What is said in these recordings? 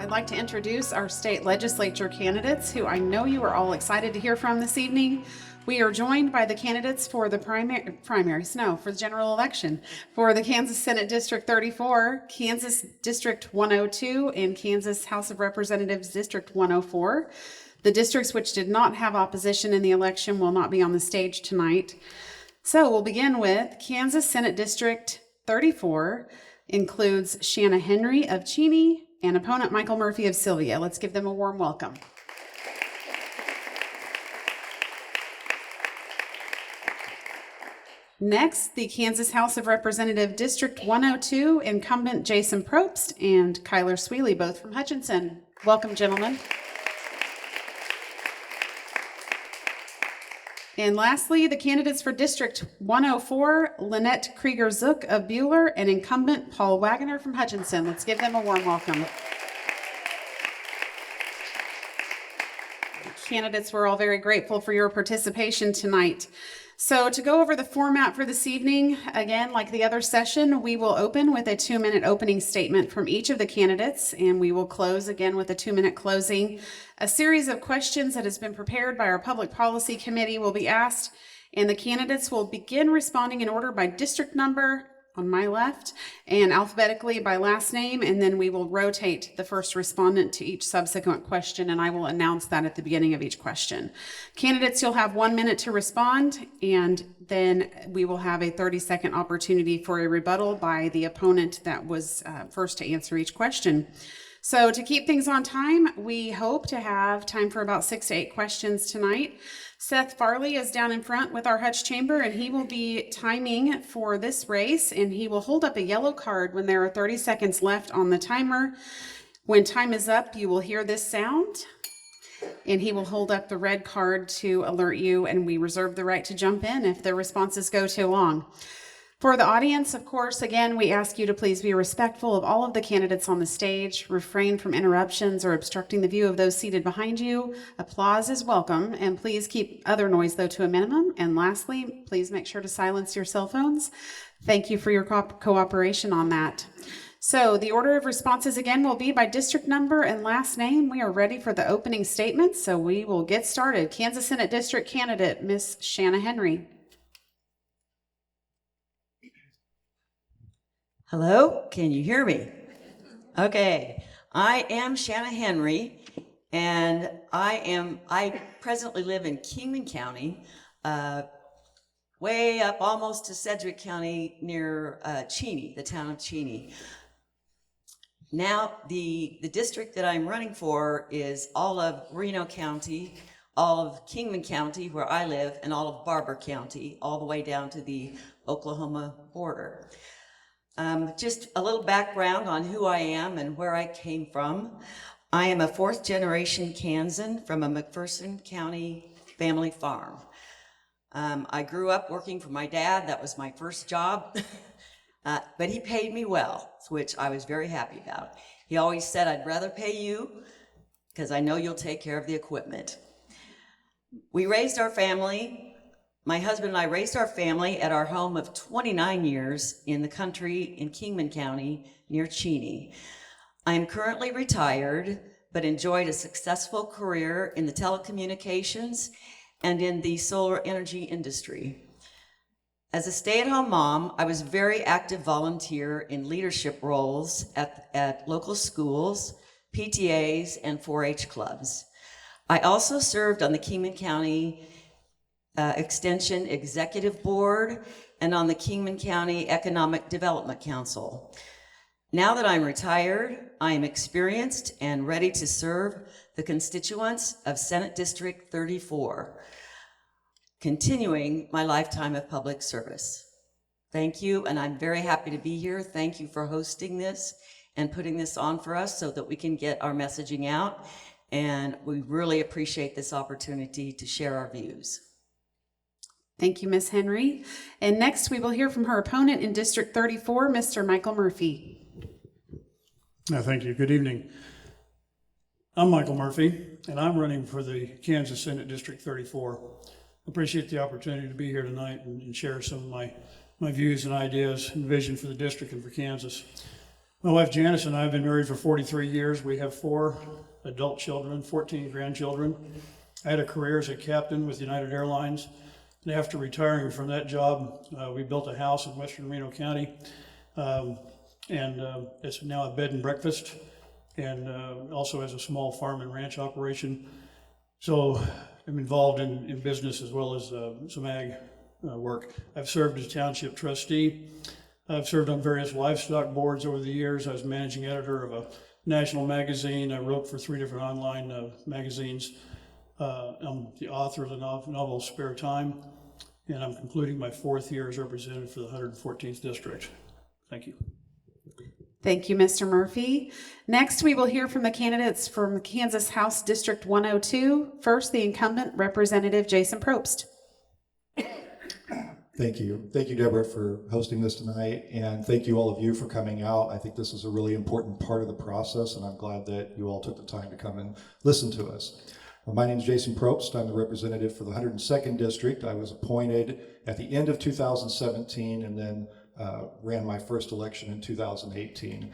I'd like to introduce our state legislature candidates who I know you are all excited to hear from this evening. We are joined by the candidates for the for the general election for the Kansas Senate District 34, Kansas District 102, and Kansas House of Representatives District 104. The districts which did not have opposition in the election will not be on the stage tonight. So we'll begin with Kansas Senate District 34, includes Shanna Henry of Cheney and opponent Michael Murphy of Sylvia. Let's give them a warm welcome. Next, the Kansas House of Representatives District 102, incumbent Jason Probst and Kyler Sweely, both from Hutchinson. Welcome, gentlemen. And lastly, the candidates for District 104, Lynnette Krieger-Zook of Buhler and incumbent Paul Waggoner from Hutchinson. Let's give them a warm welcome. Candidates, we're all very grateful for your participation tonight. So to go over the format for this evening, again, like the other session, we will open with a 2-minute opening statement from each of the candidates, and we will close again with a 2-minute closing. A series of questions that has been prepared by our Public Policy Committee will be asked, and the candidates will begin responding in order by district number on my left and alphabetically by last name, and then we will rotate the first respondent to each subsequent question, and I will announce that at the beginning of each question. Candidates, you'll have 1 minute to respond, and then we will have a 30-second opportunity for a rebuttal by the opponent that was first to answer each question. So to keep things on time, we hope to have time for about 6 to 8 questions tonight. Seth Farley is down in front with our Hutch chamber, and he will be timing for this race, and he will hold up a yellow card when there are 30 seconds left on the timer. When time is up, you will hear this sound, and he will hold up the red card to alert you, and we reserve the right to jump in if the responses go too long. For the audience, of course, again, we ask you to please be respectful of all of the candidates on the stage, refrain from interruptions or obstructing the view of those seated behind you. Applause is welcome, and please keep other noise, though, to a minimum. And lastly, please make sure to silence your cell phones. Thank you for your cooperation on that. So the order of responses, again, will be by district number and last name. We are ready for the opening statements, so we will get started. Kansas Senate District candidate, Miss Shanna Henry. Hello, can you hear me? Okay, I am Shanna Henry, and I presently live in Kingman County, way up almost to Sedgwick County near Cheney, the town of Cheney. Now, the district that I'm running for is all of Reno County, all of Kingman County, where I live, and all of Barber County, all the way down to the Oklahoma border. Just a little background on who I am and where I came from. I am a 4th generation Kansan from a McPherson County family farm. I grew up working for my dad. That was my first job, but he paid me well, which I was very happy about. He always said, "I'd rather pay you because I know you'll take care of the equipment." We raised our family. My husband and I raised our family at our home of 29 years in the country in Kingman County near Cheney. I am currently retired, but enjoyed a successful career in the telecommunications and in the solar energy industry. As a stay-at-home mom, I was a very active volunteer in leadership roles at local schools, PTAs, and 4-H clubs. I also served on the Kingman County Extension Executive Board and on the Kingman County Economic Development Council. Now that I'm retired, I am experienced and ready to serve the constituents of Senate District 34, continuing my lifetime of public service. Thank you, and I'm very happy to be here. Thank you for hosting this and putting this on for us so that we can get our messaging out, and we really appreciate this opportunity to share our views. Thank you, Ms. Henry. And next we will hear from her opponent in District 34, Mr. Michael Murphy. Thank you. Good evening. I'm Michael Murphy, and I'm running for the Kansas Senate District 34. Appreciate the opportunity to be here tonight and share some of my views and ideas and vision for the district and for Kansas. My wife Janice and I have been married for 43 years. We have 4 adult children, 14 grandchildren. I had a career as a captain with United Airlines. And after retiring from that job, we built a house in western Reno County. It's now a bed and breakfast, and also has a small farm and ranch operation. So I'm involved in business as well as some ag work. I've served as township trustee. I've served on various livestock boards over the years. I was managing editor of a national magazine. I wrote for 3 different online magazines. I'm the author of the novel Spare Time, and I'm concluding my 4th year as representative for the 114th District. Thank you. Thank you, Mr. Murphy. Next, we will hear from the candidates from Kansas House District 102. First, the incumbent, Representative Jason Probst. Thank you. Thank you, Deborah, for hosting this tonight, and thank you all of you for coming out. I think this is a really important part of the process, and I'm glad that you all took the time to come and listen to us. My name is Jason Probst. I'm the representative for the 102nd District. I was appointed at the end of 2017 and then ran my first election in 2018.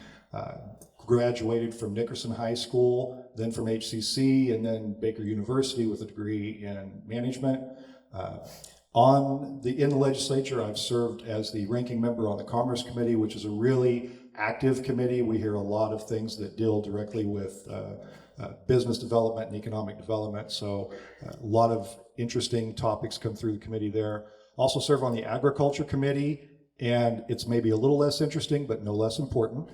Graduated from Nickerson High School, then from HCC, and then Baker University with a degree in management. In the legislature, I've served as the ranking member on the Commerce Committee, which is a really active committee. We hear a lot of things that deal directly with business development and economic development. So a lot of interesting topics come through the committee there. Also serve on the Agriculture Committee, and it's maybe a little less interesting, but no less important.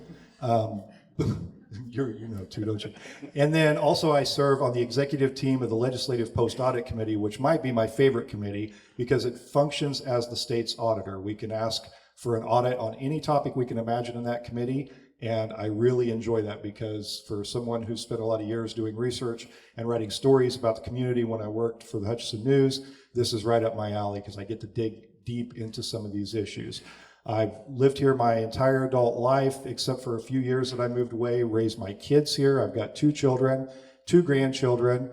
You know too, don't you? And then also I serve on the executive team of the Legislative Post-Audit Committee, which might be my favorite committee because it functions as the state's auditor. We can ask for an audit on any topic we can imagine in that committee, and I really enjoy that because for someone who spent a lot of years doing research and writing stories about the community when I worked for the Hutchinson News, this is right up my alley because I get to dig deep into some of these issues. I've lived here my entire adult life, except for a few years that I moved away, raised my kids here. I've got 2 children, 2 grandchildren,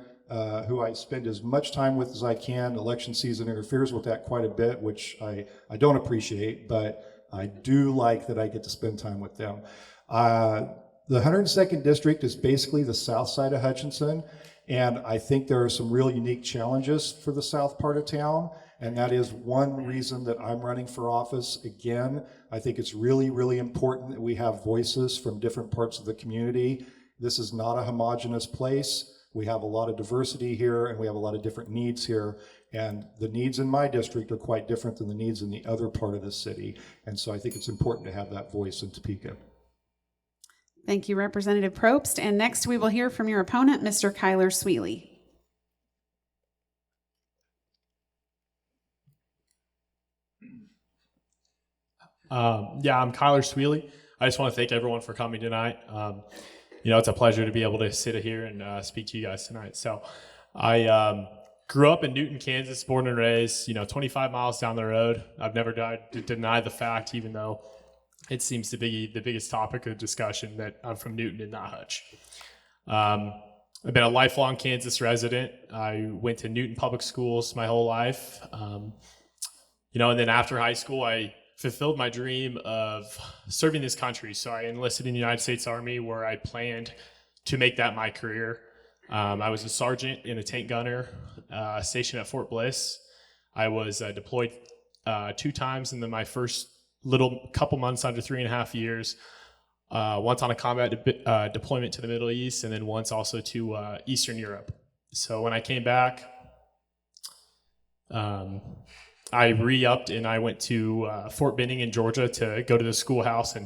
who I spend as much time with as I can. Election season interferes with that quite a bit, which I don't appreciate, but I do like that I get to spend time with them. The 102nd District is basically the south side of Hutchinson, and I think there are some real unique challenges for the south part of town. And that is one reason that I'm running for office again. I think it's really, really important that we have voices from different parts of the community. This is not a homogeneous place. We have a lot of diversity here, and we have a lot of different needs here. And the needs in my district are quite different than the needs in the other part of the city. And so I think it's important to have that voice in Topeka. Thank you, Representative Probst. And next, we will hear from your opponent, Mr. Kyler Sweely. I'm Kyler Sweely. I just want to thank everyone for coming tonight. It's a pleasure to be able to sit here and speak to you guys tonight. So I grew up in Newton, Kansas, born and raised, 25 miles down the road. I've never denied the fact, even though it seems to be the biggest topic of discussion, that I'm from Newton and not Hutch. I've been a lifelong Kansas resident. I went to Newton public schools my whole life. And then after high school, I fulfilled my dream of serving this country. So I enlisted in the United States Army, where I planned to make that my career. I was a sergeant and a tank gunner stationed at Fort Bliss. I was deployed 2 times in my first little couple months, under 3.5 years. Once on a combat deployment to the Middle East, and then once also to Eastern Europe. So when I came back, I re-upped and I went to Fort Benning in Georgia to go to the schoolhouse and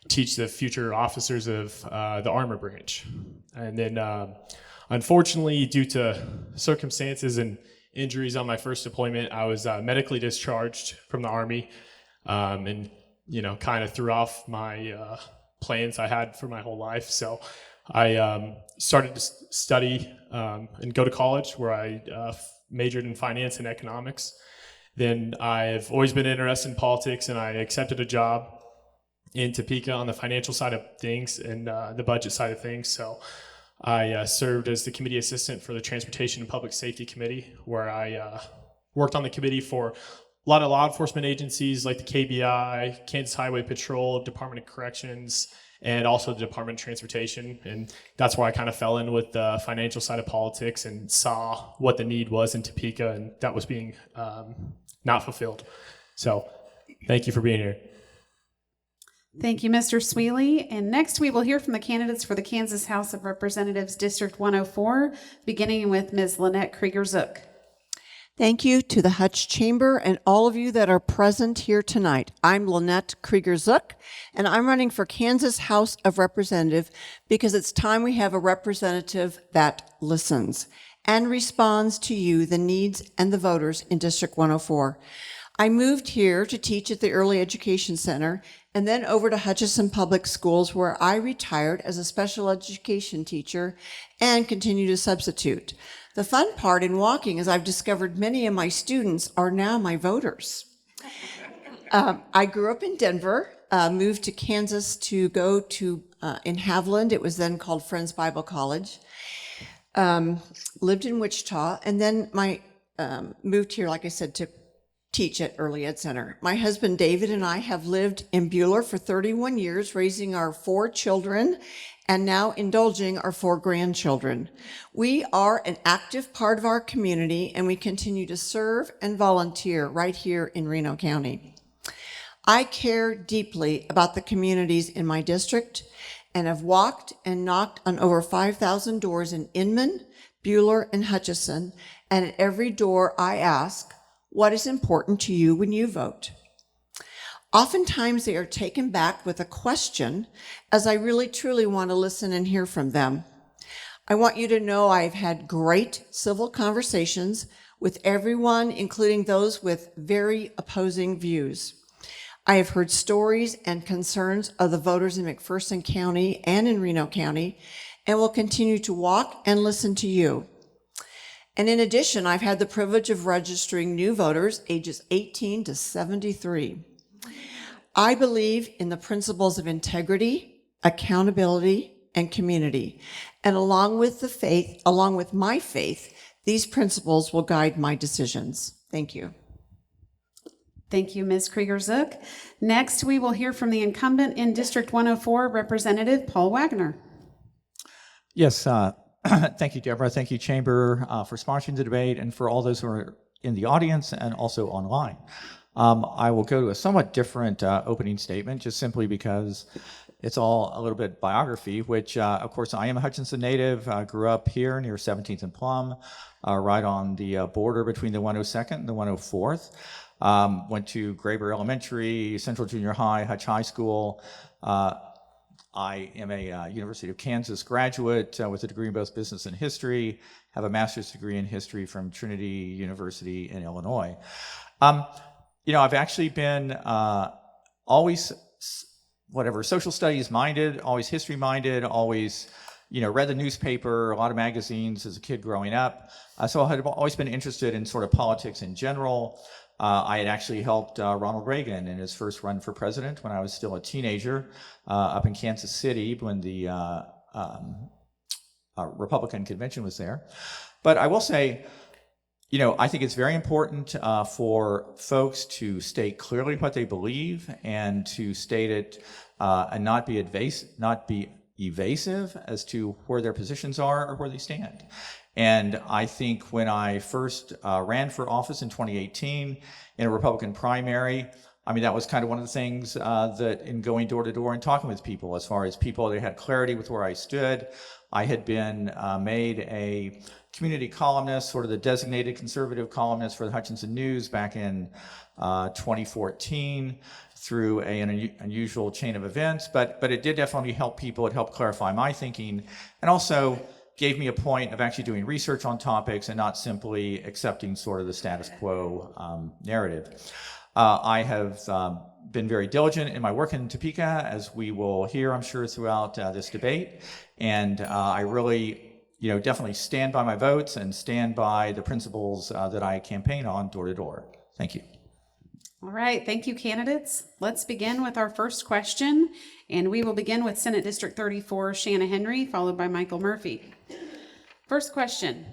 teach the future officers of the armor branch. And then unfortunately, due to circumstances and injuries on my first deployment, I was medically discharged from the Army, and kind of threw off my plans I had for my whole life. So I started to study and go to college, where I majored in finance and economics. Then I've always been interested in politics, and I accepted a job in Topeka on the financial side of things and the budget side of things. So I served as the committee assistant for the Transportation and Public Safety Committee, where I worked on the committee for a lot of law enforcement agencies like the KBI, Kansas Highway Patrol, Department of Corrections, and also the Department of Transportation. And that's where I kind of fell in with the financial side of politics and saw what the need was in Topeka, and that was being not fulfilled. So thank you for being here. Thank you, Mr. Sweely. And next we will hear from the candidates for the Kansas House of Representatives District 104, beginning with Ms. Lynnette Krieger-Zook. Thank you to the Hutch Chamber and all of you that are present here tonight. I'm Lynnette Krieger-Zook, and I'm running for Kansas House of Representatives because it's time we have a representative that listens and responds to you, the needs and the voters in District 104. I moved here to teach at the Early Education Center and then over to Hutchinson Public Schools, where I retired as a special education teacher and continue to substitute. The fun part in walking is I've discovered many of my students are now my voters. I grew up in Denver, moved to Kansas to go to, in Haviland, it was then called Friends Bible College, lived in Wichita, and then moved here, like I said, to teach at Early Ed Center. My husband David and I have lived in Bueller for 31 years, raising our 4 children and now indulging our 4 grandchildren. We are an active part of our community, and we continue to serve and volunteer right here in Reno County. I care deeply about the communities in my district and have walked and knocked on over 5,000 doors in Inman, Bueller, and Hutchinson, and at every door I ask, what is important to you when you vote? Oftentimes they are taken back with a question, as I really truly want to listen and hear from them. I want you to know I've had great civil conversations with everyone, including those with very opposing views. I have heard stories and concerns of the voters in McPherson County and in Reno County, and will continue to walk and listen to you. And in addition, I've had the privilege of registering new voters ages 18 to 73. I believe in the principles of integrity, accountability, and community. And along with my faith, these principles will guide my decisions. Thank you. Thank you, Ms. Krieger-Zook. Next, we will hear from the incumbent in District 104, Representative Paul Waggoner. Yes, thank you, Deborah. Thank you, Chamber, for sponsoring the debate, and for all those who are in the audience and also online. I will go to a somewhat different opening statement, just simply because it's all a little bit biography, which, of course, I am a Hutchinson native. Grew up here near 17th and Plum, right on the border between the 102nd and the 104th. Went to Graber Elementary, Central Junior High, Hutch High School. I am a University of Kansas graduate with a degree in both business and history, have a master's degree in history from Trinity University in Illinois. I've actually been always social studies minded, always history minded, always, read the newspaper, a lot of magazines as a kid growing up. So I had always been interested in sort of politics in general. I had actually helped Ronald Reagan in his first run for president when I was still a teenager up in Kansas City when the Republican convention was there. But I will say, I think it's very important for folks to state clearly what they believe and to state it and not be evasive as to where their positions are or where they stand. And I think when I first ran for office in 2018 in a Republican primary, that was kind of one of the things that in going door to door and talking with people, as far as people that had clarity with where I stood, I had been made a community columnist, sort of the designated conservative columnist for the Hutchinson News back in 2014 through an unusual chain of events, but it did definitely help people. It helped clarify my thinking, and also gave me a point of actually doing research on topics and not simply accepting sort of the status quo narrative. I have been very diligent in my work in Topeka, as we will hear, I'm sure, throughout this debate, and I really definitely stand by my votes and stand by the principles that I campaign on door to door. Thank you. All right, thank you, candidates. Let's begin with our first question, and we will begin with Senate District 34, Shanna Henry, followed by Michael Murphy. First question.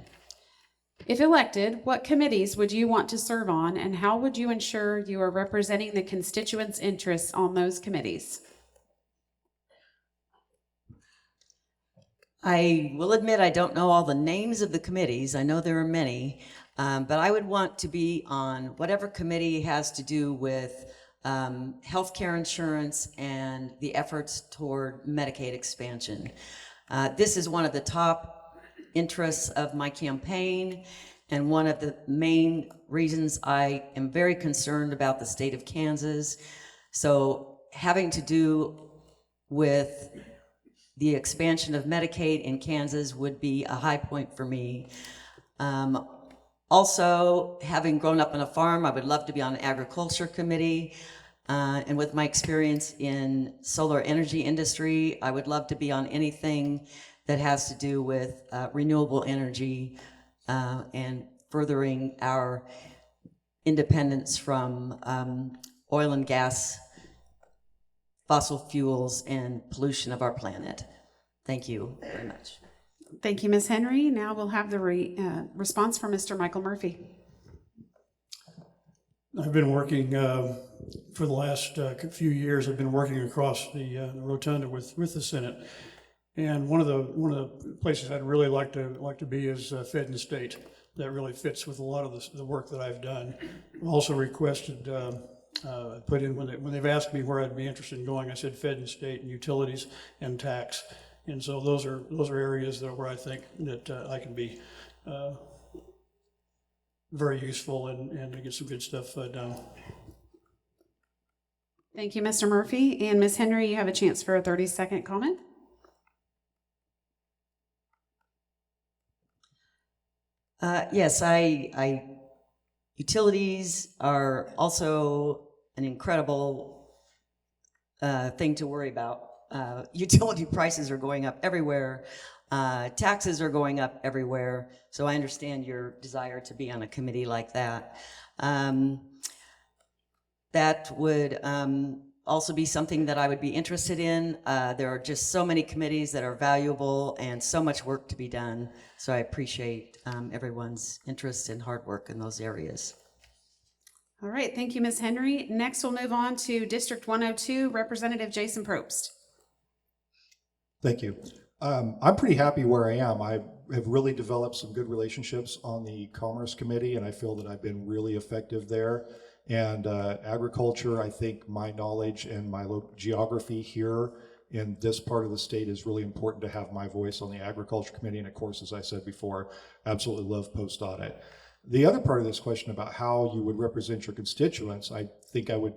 If elected, what committees would you want to serve on, and how would you ensure you are representing the constituents' interests on those committees? I will admit I don't know all the names of the committees. I know there are many, but I would want to be on whatever committee has to do with healthcare insurance and the efforts toward Medicaid expansion. This is one of the top interests of my campaign, and one of the main reasons I am very concerned about the state of Kansas. So having to do with the expansion of Medicaid in Kansas would be a high point for me. Also, having grown up on a farm, I would love to be on the agriculture committee. And with my experience in solar energy industry, I would love to be on anything that has to do with renewable energy and furthering our independence from oil and gas, fossil fuels, and pollution of our planet. Thank you very much. Thank you, Ms. Henry. Now we'll have the response from Mr. Michael Murphy. I've been working for the last few years. I've been working across the rotunda with the Senate, and one of the places I'd really like to be is Fed and State. That really fits with a lot of the work that I've done. I've also requested put in when they've asked me where I'd be interested in going. I said Fed and State and utilities and tax, and so those are areas where I think that I can be very useful and to get some good stuff done. Thank you, Mr. Murphy. And Ms. Henry, you have a chance for a 30-second comment. Yes, utilities are also an incredible thing to worry about. Utility prices are going up everywhere. Taxes are going up everywhere. So I understand your desire to be on a committee like that. That would also be something that I would be interested in. There are just so many committees that are valuable and so much work to be done. So I appreciate everyone's interest and hard work in those areas. All right, thank you, Ms. Henry. Next, we'll move on to District 102, Representative Jason Probst. Thank you. I'm pretty happy where I am. I have really developed some good relationships on the Commerce Committee, and I feel that I've been really effective there. And agriculture, I think my knowledge and my geography here in this part of the state is really important to have my voice on the Agriculture Committee. And of course, as I said before, absolutely love post-audit. The other part of this question about how you would represent your constituents, I think I would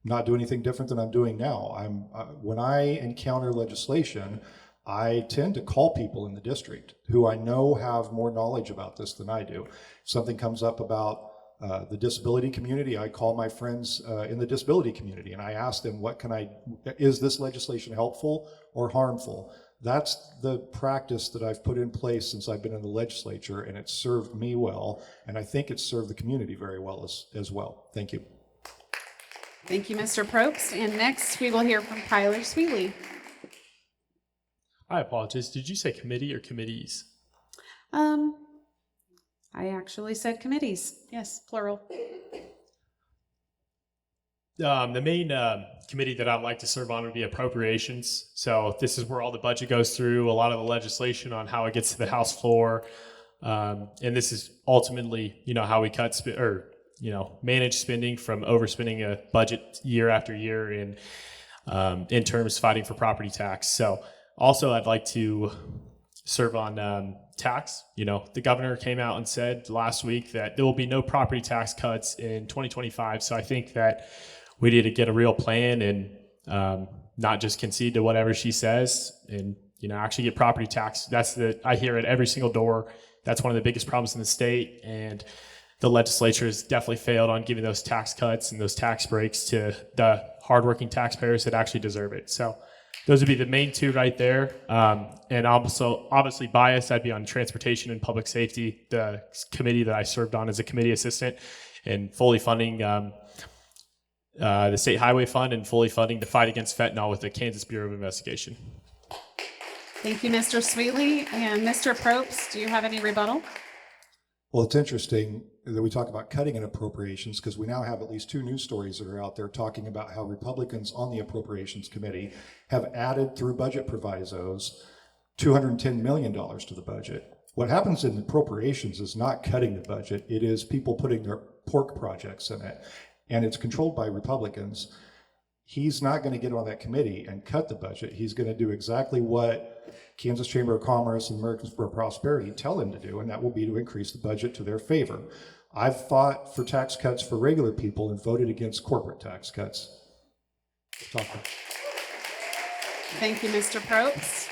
not do anything different than I'm doing now. When I encounter legislation, I tend to call people in the district who I know have more knowledge about this than I do. If something comes up about the disability community, I call my friends in the disability community and I ask them, is this legislation helpful or harmful? That's the practice that I've put in place since I've been in the legislature, and it's served me well, and I think it's served the community very well as well. Thank you. Thank you, Mr. Probst. And next, we will hear from Kyler Sweely. I apologize. Did you say committee or committees? I actually said committees. Yes, plural. The main committee that I'd like to serve on would be appropriations. So this is where all the budget goes through, a lot of the legislation on how it gets to the House floor. And this is ultimately, how we cut manage spending from overspending a budget year after year in terms of fighting for property tax. So also I'd like to serve on tax. The governor came out and said last week that there will be no property tax cuts in 2025. So I think that we need to get a real plan and not just concede to whatever she says and, actually get property tax. I hear it every single door. That's one of the biggest problems in the state. And the legislature has definitely failed on giving those tax cuts and those tax breaks to the hardworking taxpayers that actually deserve it. So those would be the main two right there. And also, obviously biased, I'd be on transportation and public safety, the committee that I served on as a committee assistant, and fully funding the State Highway Fund and fully funding the fight against fentanyl with the Kansas Bureau of Investigation. Thank you, Mr. Sweely. And Mr. Probst, do you have any rebuttal? Well, it's interesting that we talk about cutting in appropriations because we now have at least 2 news stories that are out there talking about how Republicans on the Appropriations Committee have added through budget provisos $210 million to the budget. What happens in appropriations is not cutting the budget. It is people putting their pork projects in it, and it's controlled by Republicans. He's not going to get on that committee and cut the budget. He's going to do exactly what Kansas Chamber of Commerce and Americans for Prosperity tell him to do, and that will be to increase the budget to their favor. I've fought for tax cuts for regular people and voted against corporate tax cuts. Thank you, Mr. Probst.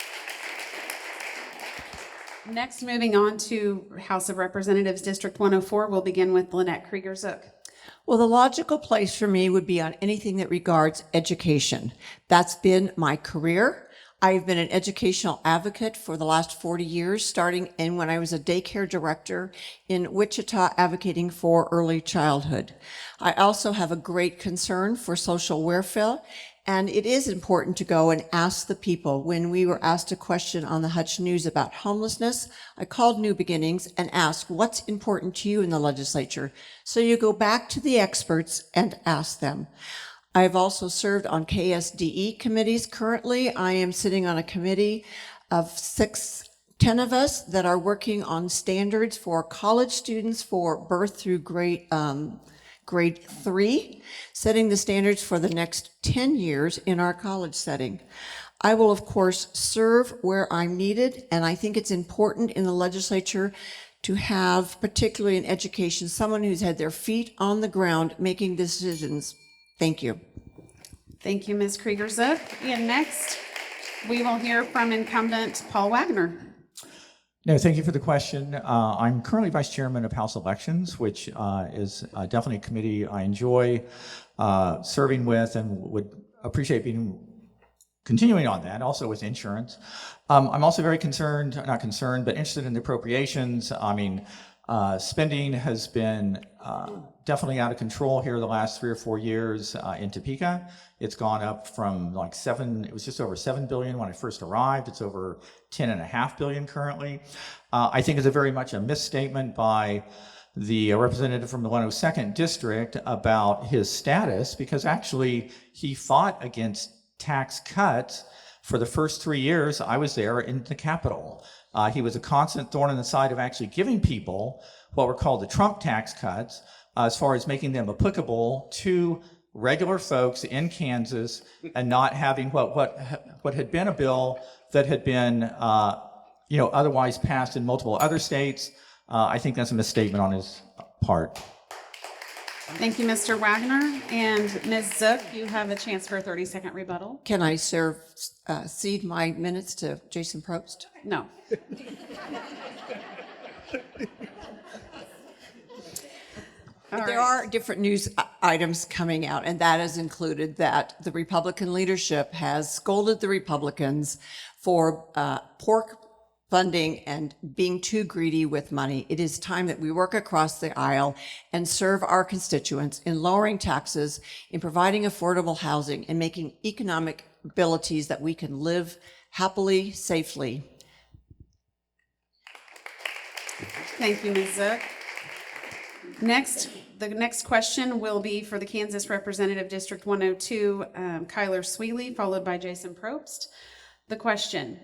Next, moving on to House of Representatives District 104, we'll begin with Lynnette Krieger-Zook. Well, the logical place for me would be on anything that regards education. That's been my career. I've been an educational advocate for the last 40 years, starting in when I was a daycare director in Wichita advocating for early childhood. I also have a great concern for social welfare, and it is important to go and ask the people. When we were asked a question on the Hutch News about homelessness, I called New Beginnings and asked, what's important to you in the legislature? So you go back to the experts and ask them. I've also served on KSDE committees. Currently, I am sitting on a committee of 10 of us that are working on standards for college students for birth through grade 3, setting the standards for the next 10 years in our college setting. I will, of course, serve where I'm needed, and I think it's important in the legislature to have, particularly in education, someone who's had their feet on the ground making decisions. Thank you. Thank you, Ms. Krieger-Zook. And next, we will hear from incumbent Paul Waggoner. No, thank you for the question. I'm currently Vice Chairman of House Elections, which is definitely a committee I enjoy serving with and would appreciate continuing on that, also with insurance. I'm also very not concerned, but interested in the appropriations. I mean, spending has been definitely out of control here the last 3 or 4 years in Topeka. It's gone up from like it was just over $7 billion when I first arrived. It's over $10.5 billion currently. I think it's very much a misstatement by the representative from the 102nd district about his status, because actually he fought against tax cuts for the first 3 years I was there in the Capitol. He was a constant thorn in the side of actually giving people what were called the Trump tax cuts, as far as making them applicable to regular folks in Kansas and not having what had been a bill that had been otherwise passed in multiple other states. I think that's a misstatement on his part. Thank you, Mr. Waggoner. And Ms. Zook, you have a chance for a 30-second rebuttal. Can I cede my minutes to Jason Probst? No. There are different news items coming out, and that has included that the Republican leadership has scolded the Republicans for pork funding and being too greedy with money. It is time that we work across the aisle and serve our constituents in lowering taxes, in providing affordable housing, and making economic abilities that we can live happily, safely. Thank you, Ms. Zook. The next question will be for the Kansas Representative District 102, Kyler Sweely, followed by Jason Probst. The question: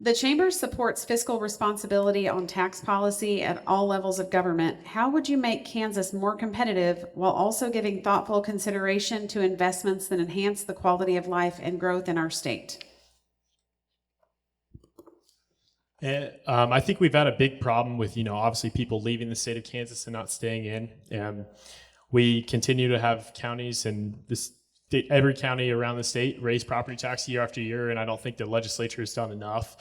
the Chamber supports fiscal responsibility on tax policy at all levels of government. How would you make Kansas more competitive while also giving thoughtful consideration to investments that enhance the quality of life and growth in our state? I think we've had a big problem with, obviously people leaving the state of Kansas and not staying in. We continue to have counties and every county around the state raise property tax year after year, and I don't think the legislature has done enough.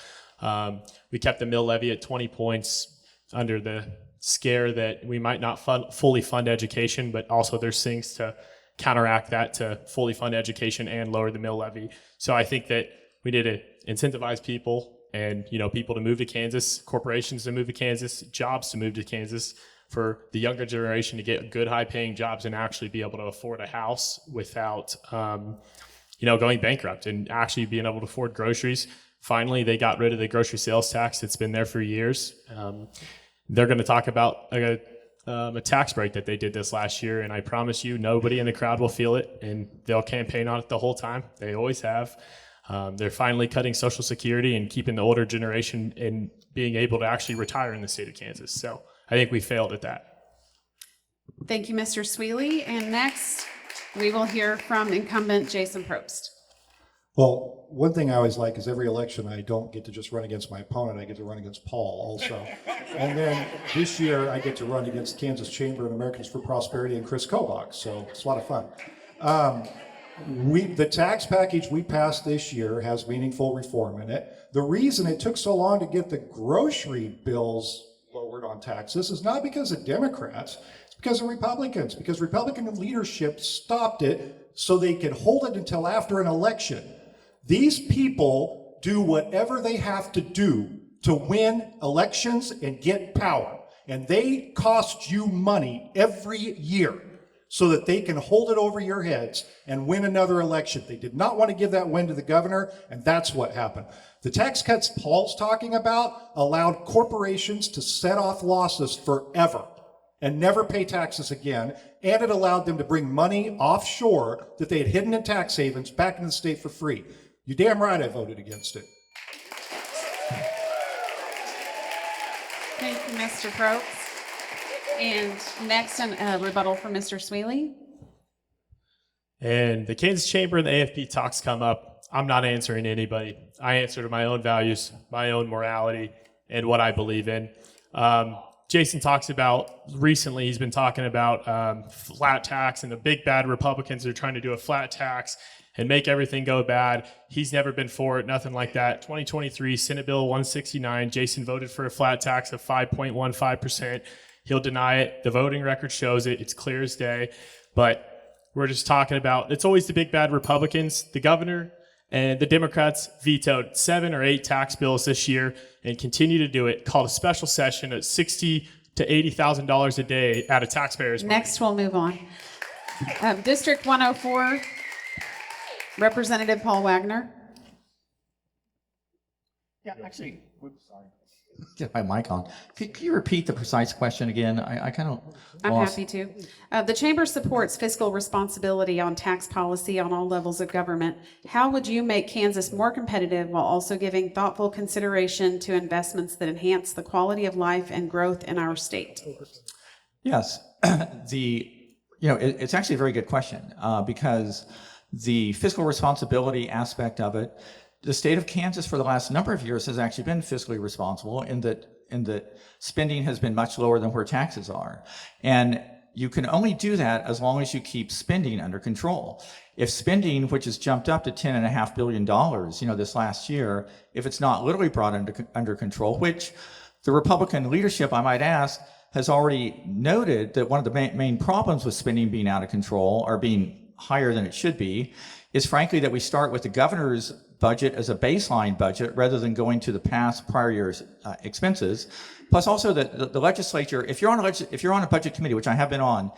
We kept the mill levy at 20 points under the scare that we might not fully fund education, but also there's things to counteract that to fully fund education and lower the mill levy. So I think that we need to incentivize people and people to move to Kansas, corporations to move to Kansas, jobs to move to Kansas, for the younger generation to get good high-paying jobs and actually be able to afford a house without going bankrupt, and actually being able to afford groceries. Finally, they got rid of the grocery sales tax. It's been there for years. They're going to talk about a tax break that they did this last year, and I promise you, nobody in the crowd will feel it, and they'll campaign on it the whole time. They always have. They're finally cutting Social Security and keeping the older generation in being able to actually retire in the state of Kansas. So I think we failed at that. Thank you, Mr. Sweely. And next, we will hear from incumbent Jason Probst. Well, one thing I always like is every election I don't get to just run against my opponent, I get to run against Paul also. And then this year I get to run against Kansas Chamber and Americans for Prosperity and Chris Kobach, so it's a lot of fun. The tax package we passed this year has meaningful reform in it. The reason it took so long to get the grocery bills lowered on taxes is not because of Democrats, it's because of Republicans, because Republican leadership stopped it so they could hold it until after an election. These people do whatever they have to do to win elections and get power. And they cost you money every year so that they can hold it over your heads and win another election. They did not want to give that win to the governor, and that's what happened. The tax cuts Paul's talking about allowed corporations to set off losses forever and never pay taxes again, and it allowed them to bring money offshore that they had hidden in tax havens back into the state for free. You're damn right I voted against it. Thank you, Mr. Probst. And next, a rebuttal from Mr. Sweely. And the Kansas Chamber and the AFP talks come up. I'm not answering to anybody. I answer to my own values, my own morality, and what I believe in. Jason talks about, recently he's been talking about flat tax, and the big bad Republicans are trying to do a flat tax and make everything go bad. He's never been for it, nothing like that. 2023, Senate Bill 169, Jason voted for a flat tax of 5.15%. He'll deny it. The voting record shows it. It's clear as day. But we're just talking about, it's always the big bad Republicans. The governor and the Democrats vetoed 7 or 8 tax bills this year and continue to do it, called a special session at $60,000 to $80,000 a day out of taxpayers' money. Next, we'll move on. District 104, Representative Paul Waggoner. Yeah, actually, sorry. Get my mic on. Could you repeat the precise question again? I kind of I'm lost. happy to. The Chamber supports fiscal responsibility on tax policy on all levels of government. How would you make Kansas more competitive while also giving thoughtful consideration to investments that enhance the quality of life and growth in our state? Yes, it's actually a very good question because the fiscal responsibility aspect of it, the state of Kansas for the last number of years has actually been fiscally responsible in that spending has been much lower than where taxes are. And you can only do that as long as you keep spending under control. If spending, which has jumped up to $10.5 billion, this last year, if it's not literally brought under control, which the Republican leadership, I might ask, has already noted that one of the main problems with spending being out of control or being higher than it should be is frankly that we start with the governor's budget as a baseline budget rather than going to the past prior year's expenses. Plus also the legislature, if you're on a budget committee, which I have been on,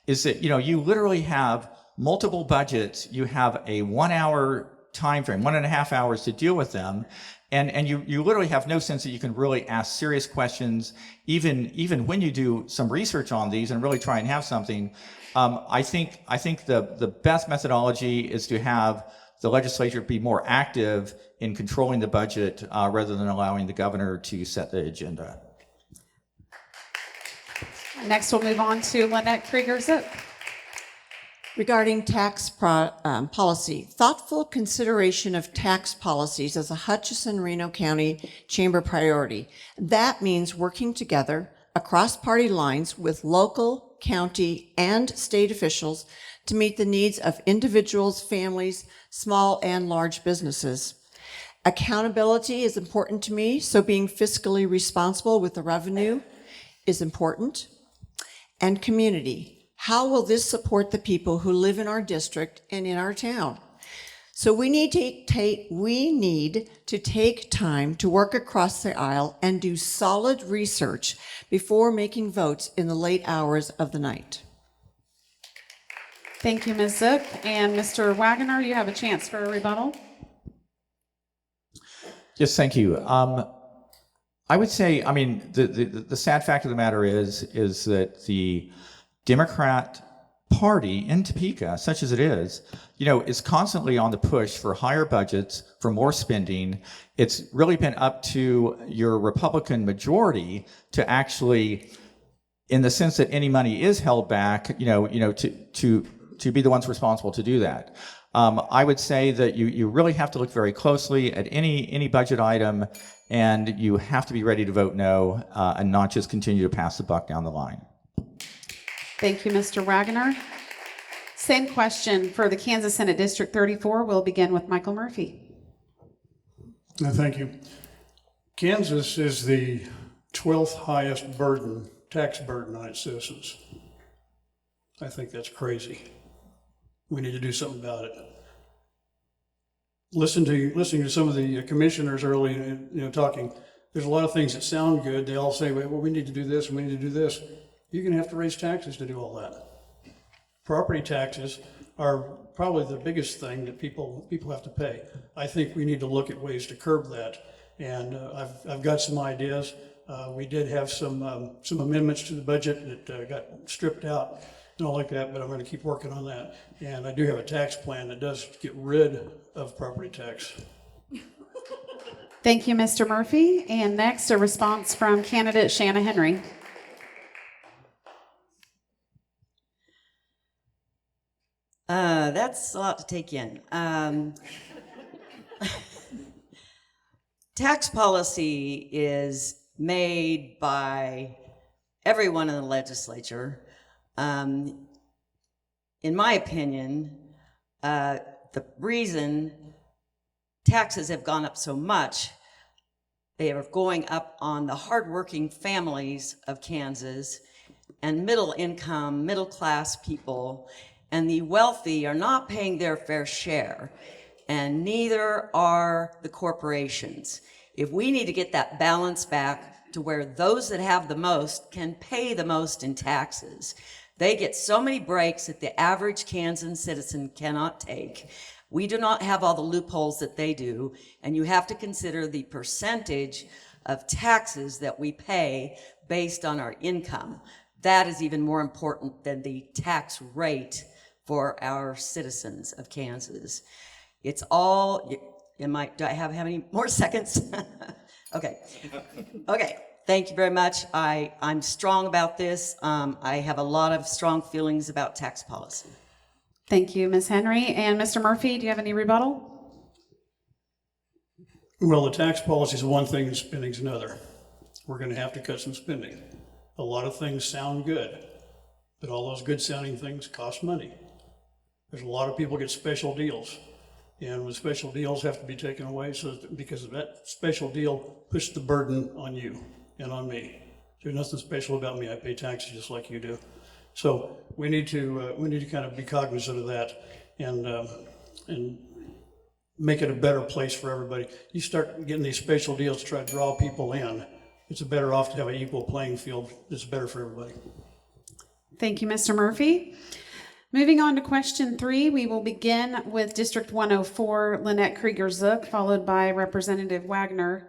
is that, you literally have multiple budgets. You have a 1 hour time frame, 1.5 hours to deal with them. And you literally have no sense that you can really ask serious questions, even when you do some research on these and really try and have something. I think the best methodology is to have the legislature be more active in controlling the budget rather than allowing the governor to set the agenda. Next, we'll move on to Lynnette Krieger-Zook. Regarding tax policy, thoughtful consideration of tax policies as a Hutchinson, Reno County Chamber priority. That means working together across party lines with local, county, and state officials to meet the needs of individuals, families, small and large businesses. Accountability is important to me, so being fiscally responsible with the revenue is important. And community. How will this support the people who live in our district and in our town? So we need to take time to work across the aisle and do solid research before making votes in the late hours of the night. Thank you, Ms. Zook. And Mr. Waggoner, you have a chance for a rebuttal. Yes, thank you. I would say, I mean, the sad fact of the matter is that the Democrat Party in Topeka, such as it is, is constantly on the push for higher budgets, for more spending. It's really been up to your Republican majority to actually, in the sense that any money is held back, to be the ones responsible to do that. I would say that you really have to look very closely at any budget item, and you have to be ready to vote no, and not just continue to pass the buck down the line. Thank you, Mr. Waggoner. Same question for the Kansas Senate District 34. We'll begin with Michael Murphy. Thank you. Kansas is the 12th highest tax burden on its citizens. I think that's crazy. We need to do something about it. Listening to some of the commissioners early, talking, there's a lot of things that sound good. They all say, well, we need to do this and we need to do this. You're going to have to raise taxes to do all that. Property taxes are probably the biggest thing that people have to pay. I think we need to look at ways to curb that. And I've got some ideas. We did have some amendments to the budget that got stripped out and all like that, but I'm going to keep working on that. And I do have a tax plan that does get rid of property tax. Thank you, Mr. Murphy. And next, a response from candidate Shanna Henry. That's a lot to take in. Tax policy is made by everyone in the legislature. In my opinion, the reason taxes have gone up so much, they are going up on the hardworking families of Kansas and middle income, middle class people, and the wealthy are not paying their fair share, and neither are the corporations. If we need to get that balance back to where those that have the most can pay the most in taxes, they get so many breaks that the average Kansan citizen cannot take. We do not have all the loopholes that they do, and you have to consider the percentage of taxes that we pay based on our income. That is even more important than the tax rate for our citizens of Kansas. It's all, do I have how many more seconds? Okay. Thank you very much. I'm strong about this. I have a lot of strong feelings about tax policy. Thank you, Ms. Henry. And Mr. Murphy, do you have any rebuttal? Well, the tax policy is one thing and spending is another. We're going to have to cut some spending. A lot of things sound good, but all those good sounding things cost money. There's a lot of people get special deals, and when special deals have to be taken away, because of that special deal puts the burden on you and on me. There's nothing special about me. I pay taxes just like you do. So we need to kind of be cognizant of that and make it a better place for everybody. You start getting these special deals to try to draw people in. It's better off to have an equal playing field. It's better for everybody. Thank you, Mr. Murphy. Moving on to question 3, we will begin with District 104, Lynnette Krieger-Zook, followed by Representative Waggoner.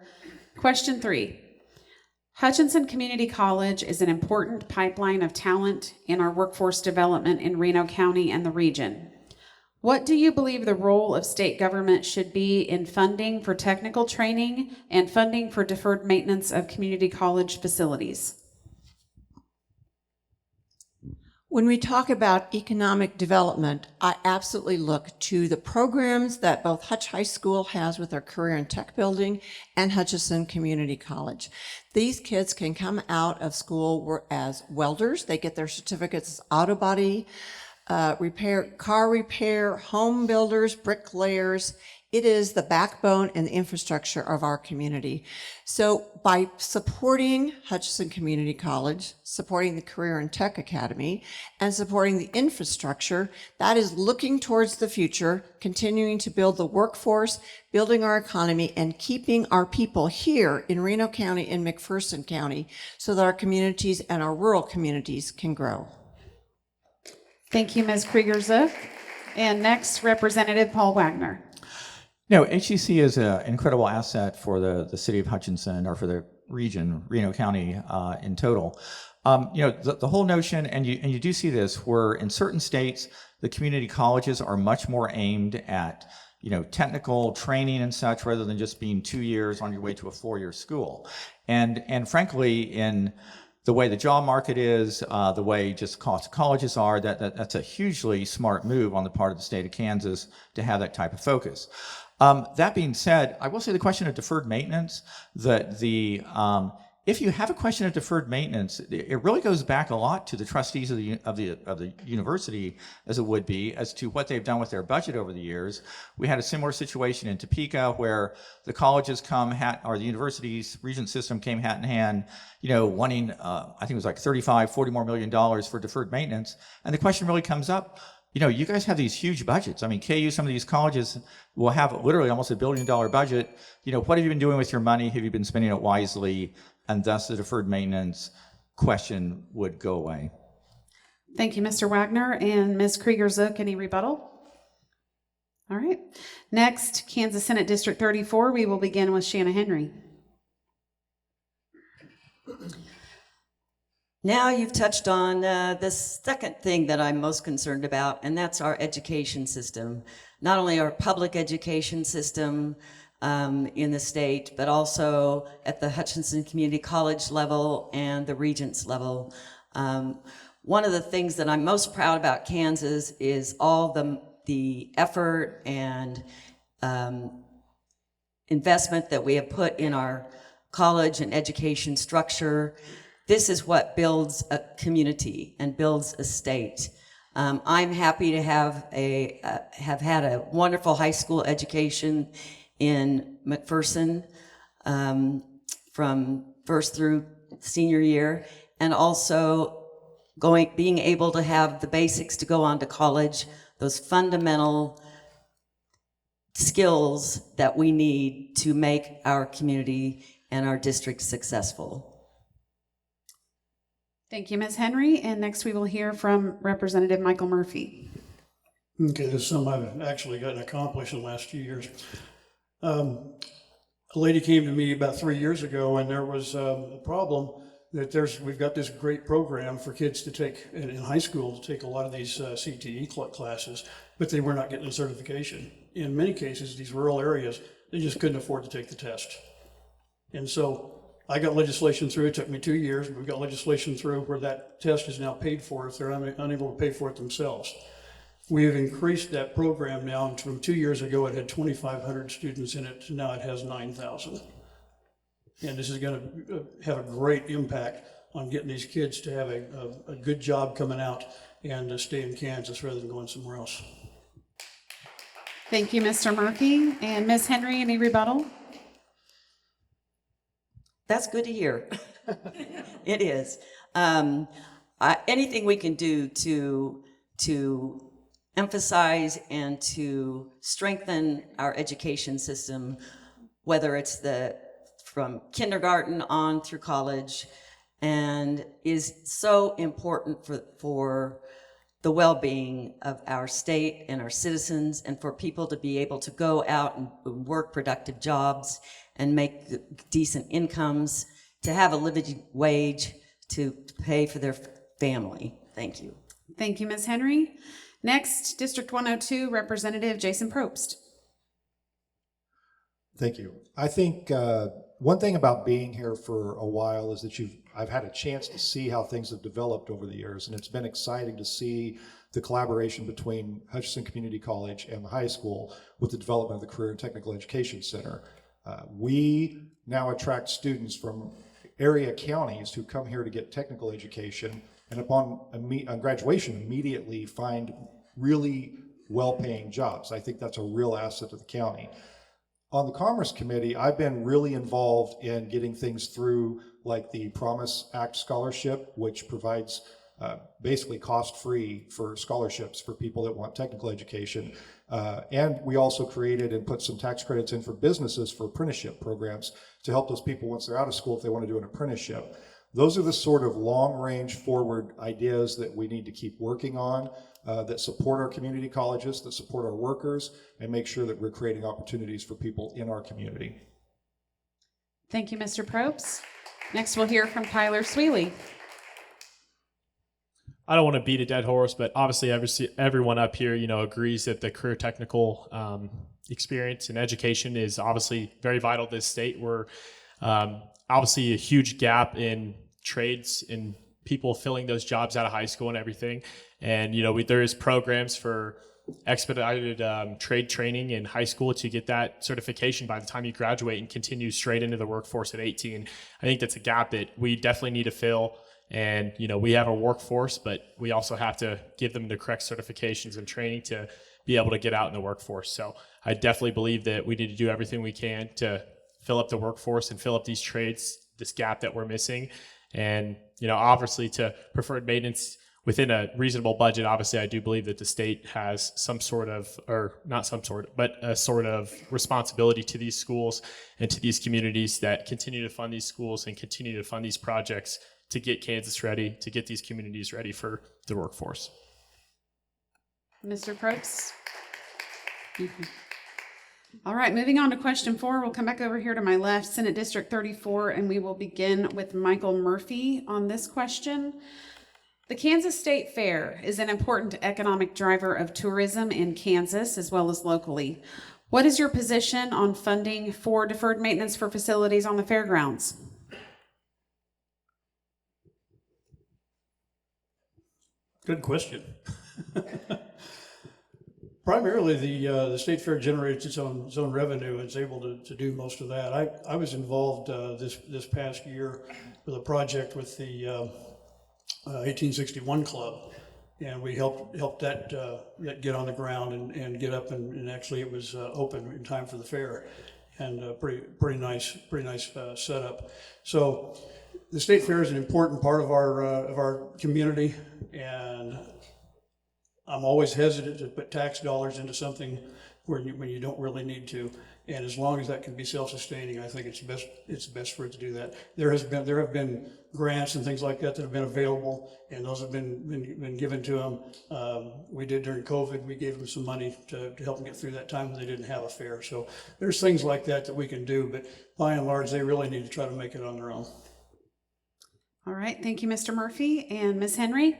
Question 3. Hutchinson Community College is an important pipeline of talent in our workforce development in Reno County and the region. What do you believe the role of state government should be in funding for technical training and funding for deferred maintenance of community college facilities? When we talk about economic development, I absolutely look to the programs that both Hutch High School has with our Career and Tech Building and Hutchinson Community College. These kids can come out of school as welders. They get their certificates as auto body repair, car repair, home builders, bricklayers. It is the backbone and the infrastructure of our community. So by supporting Hutchinson Community College, supporting the Career and Tech Academy, and supporting the infrastructure, that is looking towards the future, continuing to build the workforce, building our economy, and keeping our people here in Reno County and McPherson County so that our communities and our rural communities can grow. Thank you, Ms. Krieger-Zook. And next, Representative Paul Waggoner. No, HEC is an incredible asset for the city of Hutchinson, or for the region, Reno County in total. The whole notion, and you do see this, where in certain states, the community colleges are much more aimed at, technical training and such, rather than just being 2 years on your way to a 4-year school. And frankly, in the way the job market is, the way just cost of colleges are, that's a hugely smart move on the part of the state of Kansas to have that type of focus. That being said, I will say the question of deferred maintenance, that if you have a question of deferred maintenance, it really goes back a lot to the trustees of the university, as it would be, as to what they've done with their budget over the years. We had a similar situation in Topeka where the colleges or the university's regent system came hat in hand, wanting, I think it was like $40 more million for deferred maintenance. And the question really comes up, you guys have these huge budgets. I mean, KU, some of these colleges will have literally almost $1 billion budget. What have you been doing with your money? Have you been spending it wisely? And thus the deferred maintenance question would go away. Thank you, Mr. Waggoner. And Ms. Krieger-Zook, any rebuttal? All right. Next, Kansas Senate District 34, we will begin with Shanna Henry. Now you've touched on the second thing that I'm most concerned about, and that's our education system. Not only our public education system in the state, but also at the Hutchinson Community College level and the Regents level. One of the things that I'm most proud about Kansas is all the effort and investment that we have put in our college and education structure. This is what builds a community and builds a state. I'm happy to have had a wonderful high school education in McPherson from first through senior year, and also being able to have the basics to go on to college, those fundamental skills that we need to make our community and our district successful. Thank you, Ms. Henry. And next we will hear from Representative Michael Murphy. Okay, this is something I've actually gotten accomplished in the last few years. A lady came to me about 3 years ago, and there was a problem that we've got this great program for kids to take in high school, to take a lot of these CTE classes, but they were not getting a certification. In many cases, these rural areas, they just couldn't afford to take the test. And so I got legislation through, it took me 2 years, but we got legislation through where that test is now paid for if they're unable to pay for it themselves. We have increased that program now. From 2 years ago, it had 2,500 students in it. Now it has 9,000. And this is going to have a great impact on getting these kids to have a good job coming out and stay in Kansas rather than going somewhere else. Thank you, Mr. Murphy. And Ms. Henry, any rebuttal? That's good to hear. It is. Anything we can do to emphasize and to strengthen our education system, whether it's from kindergarten on through college, and is so important for the well-being of our state and our citizens, and for people to be able to go out and work productive jobs and make decent incomes, to have a living wage to pay for their family. Thank you. Thank you, Ms. Henry. Next, District 102, Representative Jason Probst. Thank you. I think one thing about being here for a while is that I've had a chance to see how things have developed over the years, and it's been exciting to see the collaboration between Hutchinson Community College and the high school with the development of the Career and Technical Education Center. We now attract students from area counties who come here to get technical education, and upon graduation immediately find really well-paying jobs. I think that's a real asset to the county. On the Commerce Committee, I've been really involved in getting things through, like the Promise Act scholarship, which provides basically cost-free for scholarships for people that want technical education. And we also created and put some tax credits in for businesses for apprenticeship programs to help those people once they're out of school if they want to do an apprenticeship. Those are the sort of long-range forward ideas that we need to keep working on, that support our community colleges, that support our workers, and make sure that we're creating opportunities for people in our community. Thank you, Mr. Probst. Next, we'll hear from Tyler Sweely. I don't want to beat a dead horse, but obviously everyone up here, agrees that the career technical experience and education is obviously very vital to this state. We're obviously a huge gap in trades and people filling those jobs out of high school and everything. And, there is programs for expedited trade training in high school to get that certification by the time you graduate and continue straight into the workforce at 18. I think that's a gap that we definitely need to fill. And, we have a workforce, but we also have to give them the correct certifications and training to be able to get out in the workforce. So I definitely believe that we need to do everything we can to fill up the workforce and fill up these trades, this gap that we're missing. And, obviously to preferred maintenance within a reasonable budget, obviously I do believe that the state has some sort of, or not some sort, but a sort of responsibility to these schools and to these communities that continue to fund these schools and continue to fund these projects to get Kansas ready, to get these communities ready for the workforce. Mr. Probst. All right, moving on to question 4. We'll come back over here to my left, Senate District 34, and we will begin with Michael Murphy on this question. The Kansas State Fair is an important economic driver of tourism in Kansas as well as locally. What is your position on funding for deferred maintenance for facilities on the fairgrounds? Good question. Primarily, the state fair generates its own revenue and is able to do most of that. I was involved this past year with a project with the 1861 Club, and we helped that get on the ground and get up, and actually it was open in time for the fair, and pretty nice setup. So the state fair is an important part of our community, and I'm always hesitant to put tax dollars into something when you don't really need to. And as long as that can be self-sustaining, I think it's best for it to do that. There have been grants and things like that that have been available, and those have been given to them. We did during COVID. We gave them some money to help them get through that time when they didn't have a fair. So there's things like that we can do, but by and large, they really need to try to make it on their own. All right, thank you, Mr. Murphy. And Ms. Henry?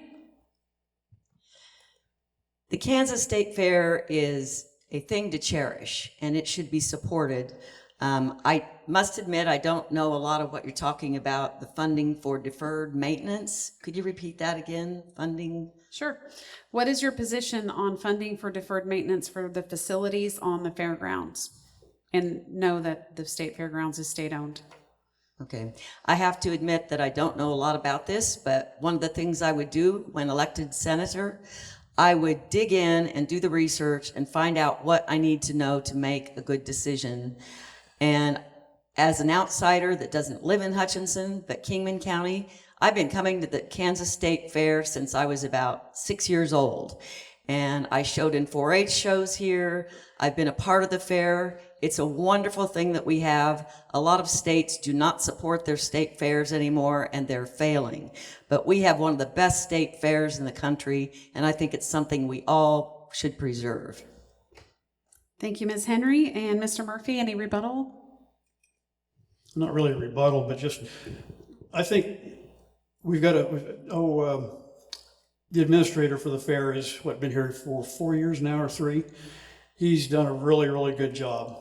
The Kansas State Fair is a thing to cherish, and it should be supported. I must admit, I don't know a lot of what you're talking about, the funding for deferred maintenance. Could you repeat that again? Funding? Sure. What is your position on funding for deferred maintenance for the facilities on the fairgrounds? And know that the state fairgrounds is state-owned. Okay. I have to admit that I don't know a lot about this, but one of the things I would do when elected senator, I would dig in and do the research and find out what I need to know to make a good decision. And as an outsider that doesn't live in Hutchinson, but Kingman County, I've been coming to the Kansas State Fair since I was about 6 years old. And I showed in 4-H shows here. I've been a part of the fair. It's a wonderful thing that we have. A lot of states do not support their state fairs anymore, and they're failing. But we have one of the best state fairs in the country, and I think it's something we all should preserve. Thank you, Ms. Henry. And Mr. Murphy, any rebuttal? Not really a rebuttal, but just, I think the administrator for the fair has been here for 4 years now or 3. He's done a really, really good job.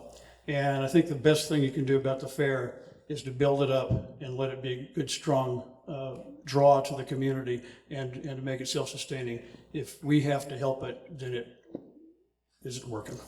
And I think the best thing you can do about the fair is to build it up and let it be a good, strong draw to the community and to make it self-sustaining. If we have to help it, then it isn't working.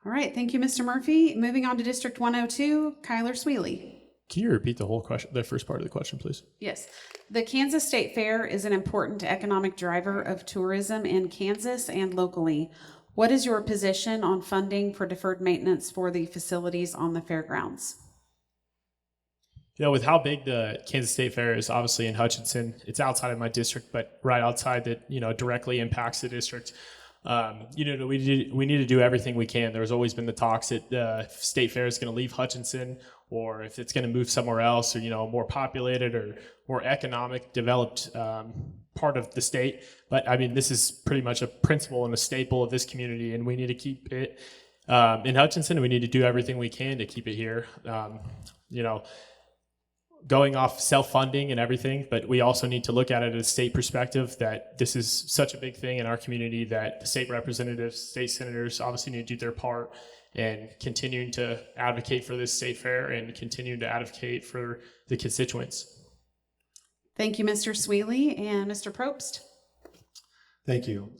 All right, thank you, Mr. Murphy. Moving on to District 102, Kyler Sweely. Can you repeat the whole question, the first part of the question, please? Yes. The Kansas State Fair is an important economic driver of tourism in Kansas and locally. What is your position on funding for deferred maintenance for the facilities on the fairgrounds? With how big the Kansas State Fair is, obviously in Hutchinson, it's outside of my district, but right outside that, directly impacts the district. We need to do everything we can. There's always been the talks that the state fair is going to leave Hutchinson, or if it's going to move somewhere else, or a more populated or more economic developed part of the state. But I mean, this is pretty much a principle and a staple of this community, and we need to keep it in Hutchinson. We need to do everything we can to keep it here. going off self-funding and everything, but we also need to look at it as a state perspective, that this is such a big thing in our community that the state representatives, state senators obviously need to do their part in continuing to advocate for this state fair and continuing to advocate for the constituents. Thank you, Mr. Sweely. And Mr. Probst? Thank you.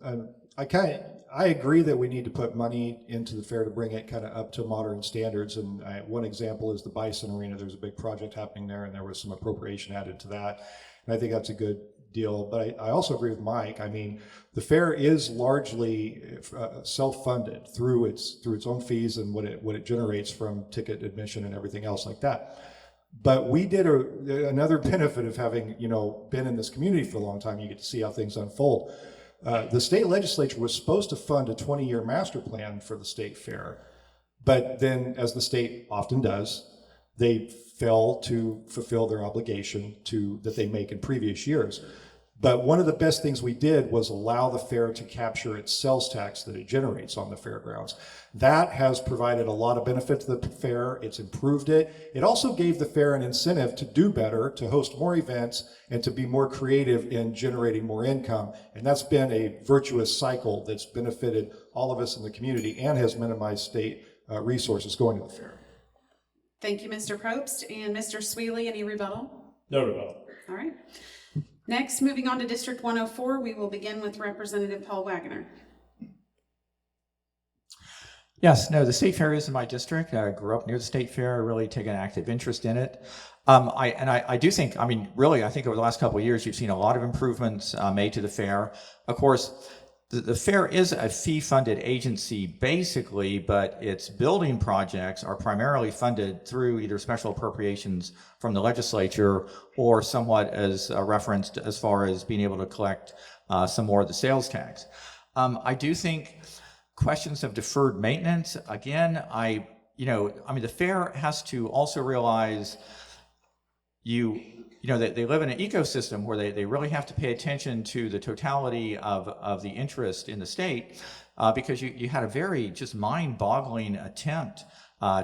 I agree that we need to put money into the fair to bring it kind of up to modern standards. And one example is the Bison Arena. There's a big project happening there, and there was some appropriation added to that. And I think that's a good deal. But I also agree with Mike. I mean, the fair is largely self-funded through its own fees and what it generates from ticket admission and everything else like that. But we did another benefit of having been in this community for a long time. You get to see how things unfold. The state legislature was supposed to fund a 20-year master plan for the state fair, but then, as the state often does, they fail to fulfill their obligation that they make in previous years. But one of the best things we did was allow the fair to capture its sales tax that it generates on the fairgrounds. That has provided a lot of benefit to the fair. It's improved it. It also gave the fair an incentive to do better, to host more events, and to be more creative in generating more income. And that's been a virtuous cycle that's benefited all of us in the community and has minimized state resources going to the fair. Thank you, Mr. Probst. And Mr. Sweely, any rebuttal? No rebuttal. All right. Next, moving on to District 104, we will begin with Representative Paul Waggoner. Yes, no, the state fair is in my district. I grew up near the state fair. I really take an active interest in it. I do think, really, I think over the last couple of years, you've seen a lot of improvements made to the fair. Of course, the fair is a fee-funded agency, basically, but its building projects are primarily funded through either special appropriations from the legislature or somewhat as referenced as far as being able to collect some more of the sales tax. I do think questions of deferred maintenance, again, the fair has to also realize they live in an ecosystem where they really have to pay attention to the totality of the interest in the state, because you had a very just mind-boggling attempt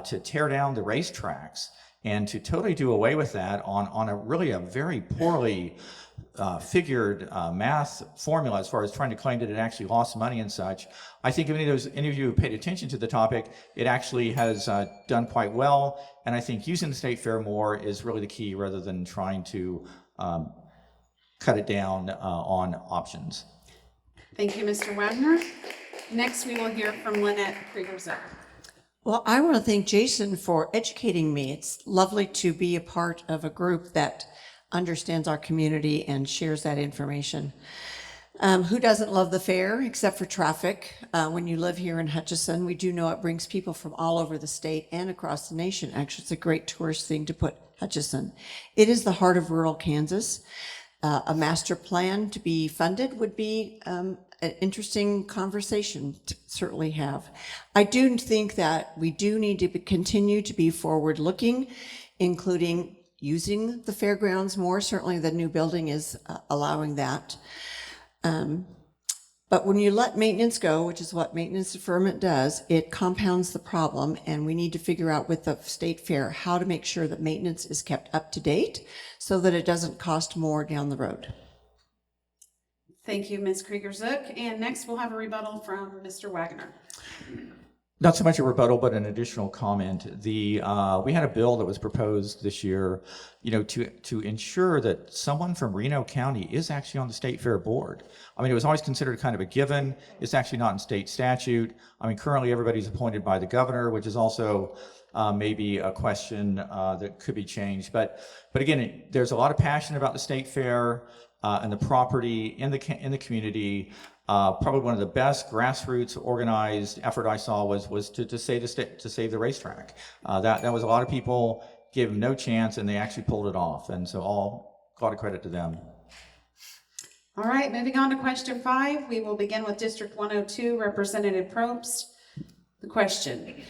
to tear down the racetracks and to totally do away with that on a very poorly figured math formula as far as trying to claim that it actually lost money and such. I think if any of you who paid attention to the topic, it actually has done quite well, and I think using the state fair more is really the key rather than trying to cut it down on options. Thank you, Mr. Waggoner. Next, we will hear from Lynnette Krieger-Zook. Well, I want to thank Jason for educating me. It's lovely to be a part of a group that understands our community and shares that information. Who doesn't love the fair except for traffic? When you live here in Hutchinson, we do know it brings people from all over the state and across the nation. Actually, it's a great tourist thing to put Hutchinson. It is the heart of rural Kansas. A master plan to be funded would be an interesting conversation to certainly have. I do think that we do need to continue to be forward-looking, including using the fairgrounds more. Certainly the new building is allowing that. But when you let maintenance go, which is what maintenance deferment does, it compounds the problem, and we need to figure out with the state fair how to make sure that maintenance is kept up to date so that it doesn't cost more down the road. Thank you, Ms. Krieger-Zook. And next, we'll have a rebuttal from Mr. Waggoner. Not so much a rebuttal, but an additional comment. We had a bill that was proposed this year, to ensure that someone from Reno County is actually on the state fair board. It was always considered kind of a given. It's actually not in state statute. Currently everybody's appointed by the governor, which is also maybe a question that could be changed. But again, there's a lot of passion about the state fair and the property in the community. Probably one of the best grassroots organized effort I saw was to save the racetrack. That was a lot of people gave them no chance, and they actually pulled it off. And so a lot of credit to them. All right, moving on to question 5. We will begin with District 102, Representative Probst. The question: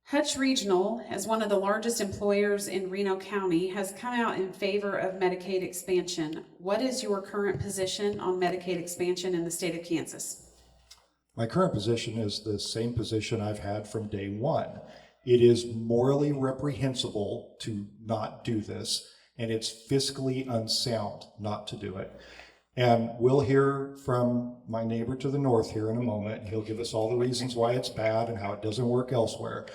Hutch Regional, as one of the largest employers in Reno County, has come out in favor of Medicaid expansion. What is your current position on Medicaid expansion in the state of Kansas? My current position is the same position I've had from day one. It is morally reprehensible to not do this, and it's fiscally unsound not to do it. And we'll hear from my neighbor to the north here in a moment. He'll give us all the reasons why it's bad and how it doesn't work elsewhere.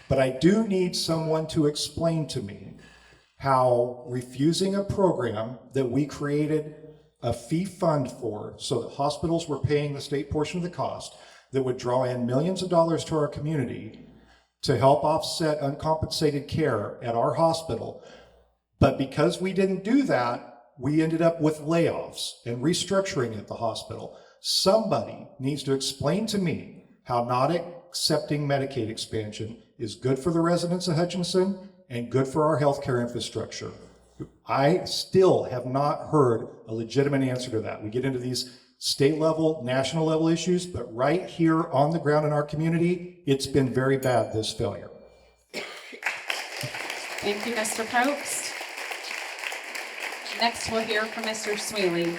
But I do need someone to explain to me how refusing a program that we created a fee fund for, so that hospitals were paying the state portion of the cost, that would draw in millions of dollars to our community to help offset uncompensated care at our hospital. But because we didn't do that, we ended up with layoffs and restructuring at the hospital. Somebody needs to explain to me how not accepting Medicaid expansion is good for the residents of Hutchinson and good for our healthcare infrastructure. I still have not heard a legitimate answer to that. We get into these state level, national level issues, but right here on the ground in our community, it's been very bad, this failure. Thank you, Mr. Probst. Next, we'll hear from Mr. Sweely.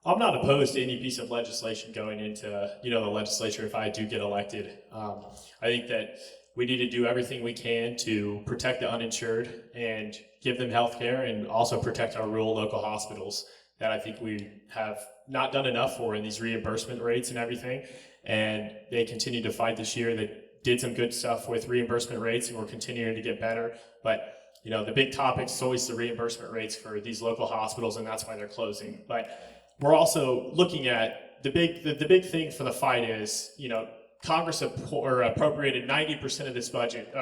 I'm not opposed to any piece of legislation going into, the legislature if I do get elected. I think that we need to do everything we can to protect the uninsured and give them health care, and also protect our rural local hospitals that I think we have not done enough for in these reimbursement rates and everything. And they continue to fight this year. They did some good stuff with reimbursement rates, and we're continuing to get better. But the big topic is always the reimbursement rates for these local hospitals, and that's why they're closing. But we're also looking at the big thing for the fight is, Congress appropriated 90% of this budget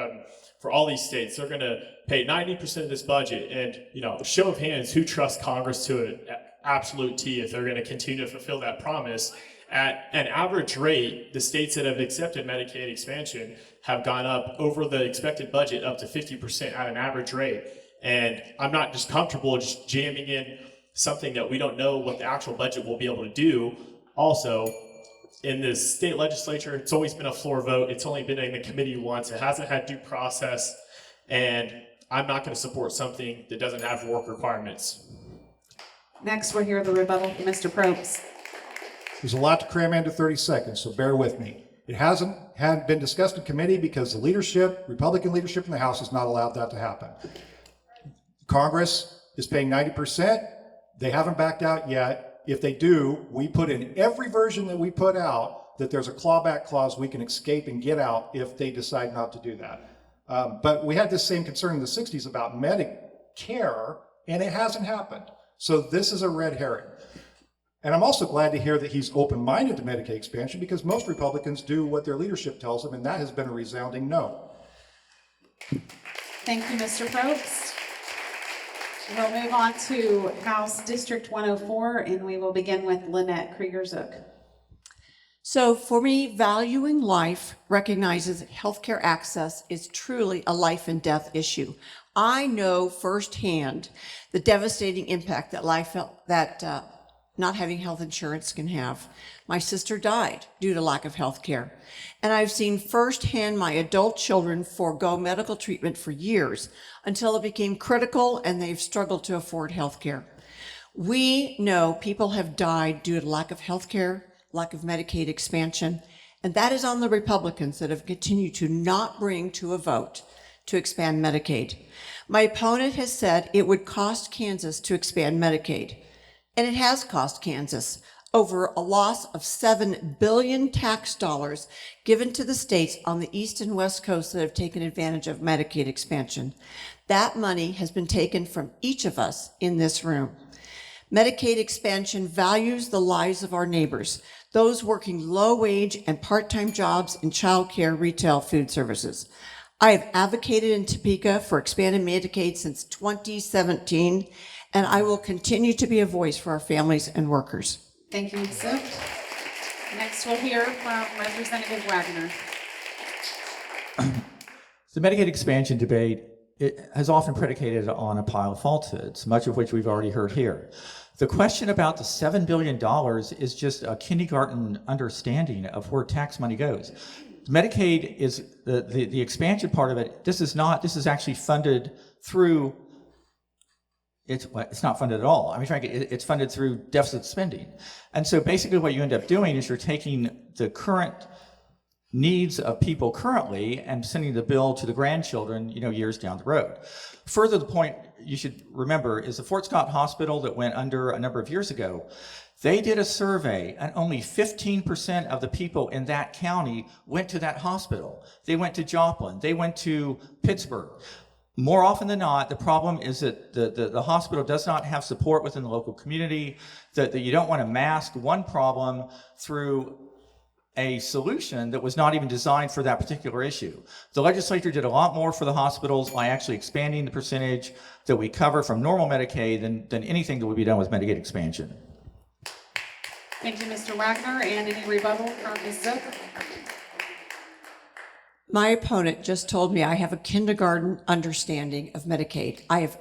for all these states. They're going to pay 90% of this budget, and show of hands, who trusts Congress to an absolute T if they're going to continue to fulfill that promise? At an average rate, the states that have accepted Medicaid expansion have gone up over the expected budget up to 50% at an average rate. And I'm not just comfortable just jamming in something that we don't know what the actual budget will be able to do. Also, in this state legislature, it's always been a floor vote. It's only been in the committee once. It hasn't had due process. And I'm not going to support something that doesn't have work requirements. Next, we'll hear the rebuttal from Mr. Probst. There's a lot to cram into 30 seconds, so bear with me. It hadn't been discussed in committee because the leadership, Republican leadership in the House, has not allowed that to happen. Congress is paying 90%. They haven't backed out yet. If they do, we put in every version that we put out that there's a clawback clause we can escape and get out if they decide not to do that. But we had this same concern in the 60s about Medicare, and it hasn't happened. So this is a red herring. And I'm also glad to hear that he's open-minded to Medicaid expansion, because most Republicans do what their leadership tells them, and that has been a resounding no. Thank you, Mr. Probst. We'll move on to House District 104, and we will begin with Lynnette Krieger-Zook. So for me, valuing life recognizes that healthcare access is truly a life and death issue. I know firsthand the devastating impact that not having health insurance can have. My sister died due to lack of health care. And I've seen firsthand my adult children forego medical treatment for years until it became critical and they've struggled to afford health care. We know people have died due to lack of health care, lack of Medicaid expansion, and that is on the Republicans that have continued to not bring to a vote to expand Medicaid. My opponent has said it would cost Kansas to expand Medicaid. And it has cost Kansas over a loss of $7 billion tax dollars given to the states on the East and West Coast that have taken advantage of Medicaid expansion. That money has been taken from each of us in this room. Medicaid expansion values the lives of our neighbors, those working low-wage and part-time jobs in childcare, retail, food services. I have advocated in Topeka for expanded Medicaid since 2017, and I will continue to be a voice for our families and workers. Thank you, Ms. Zook. Next, we'll hear from Representative Waggoner. The Medicaid expansion debate, it has often predicated on a pile of falsehoods, much of which we've already heard here. The question about the $7 billion is just a kindergarten understanding of where tax money goes. Medicaid is the expansion part of it. This is actually funded through. It's not funded at all. I mean, it's funded through deficit spending. And so basically what you end up doing is you're taking the current needs of people currently and sending the bill to the grandchildren, years down the road. Further, the point you should remember is the Fort Scott Hospital that went under a number of years ago. They did a survey, and only 15% of the people in that county went to that hospital. They went to Joplin. They went to Pittsburgh. More often than not, the problem is that the hospital does not have support within the local community, that you don't want to mask one problem through a solution that was not even designed for that particular issue. The legislature did a lot more for the hospitals by actually expanding the percentage that we cover from normal Medicaid than anything that would be done with Medicaid expansion. Thank you, Mr. Waggoner. And any rebuttal from Ms. Zook? My opponent just told me I have a kindergarten understanding of Medicaid. I have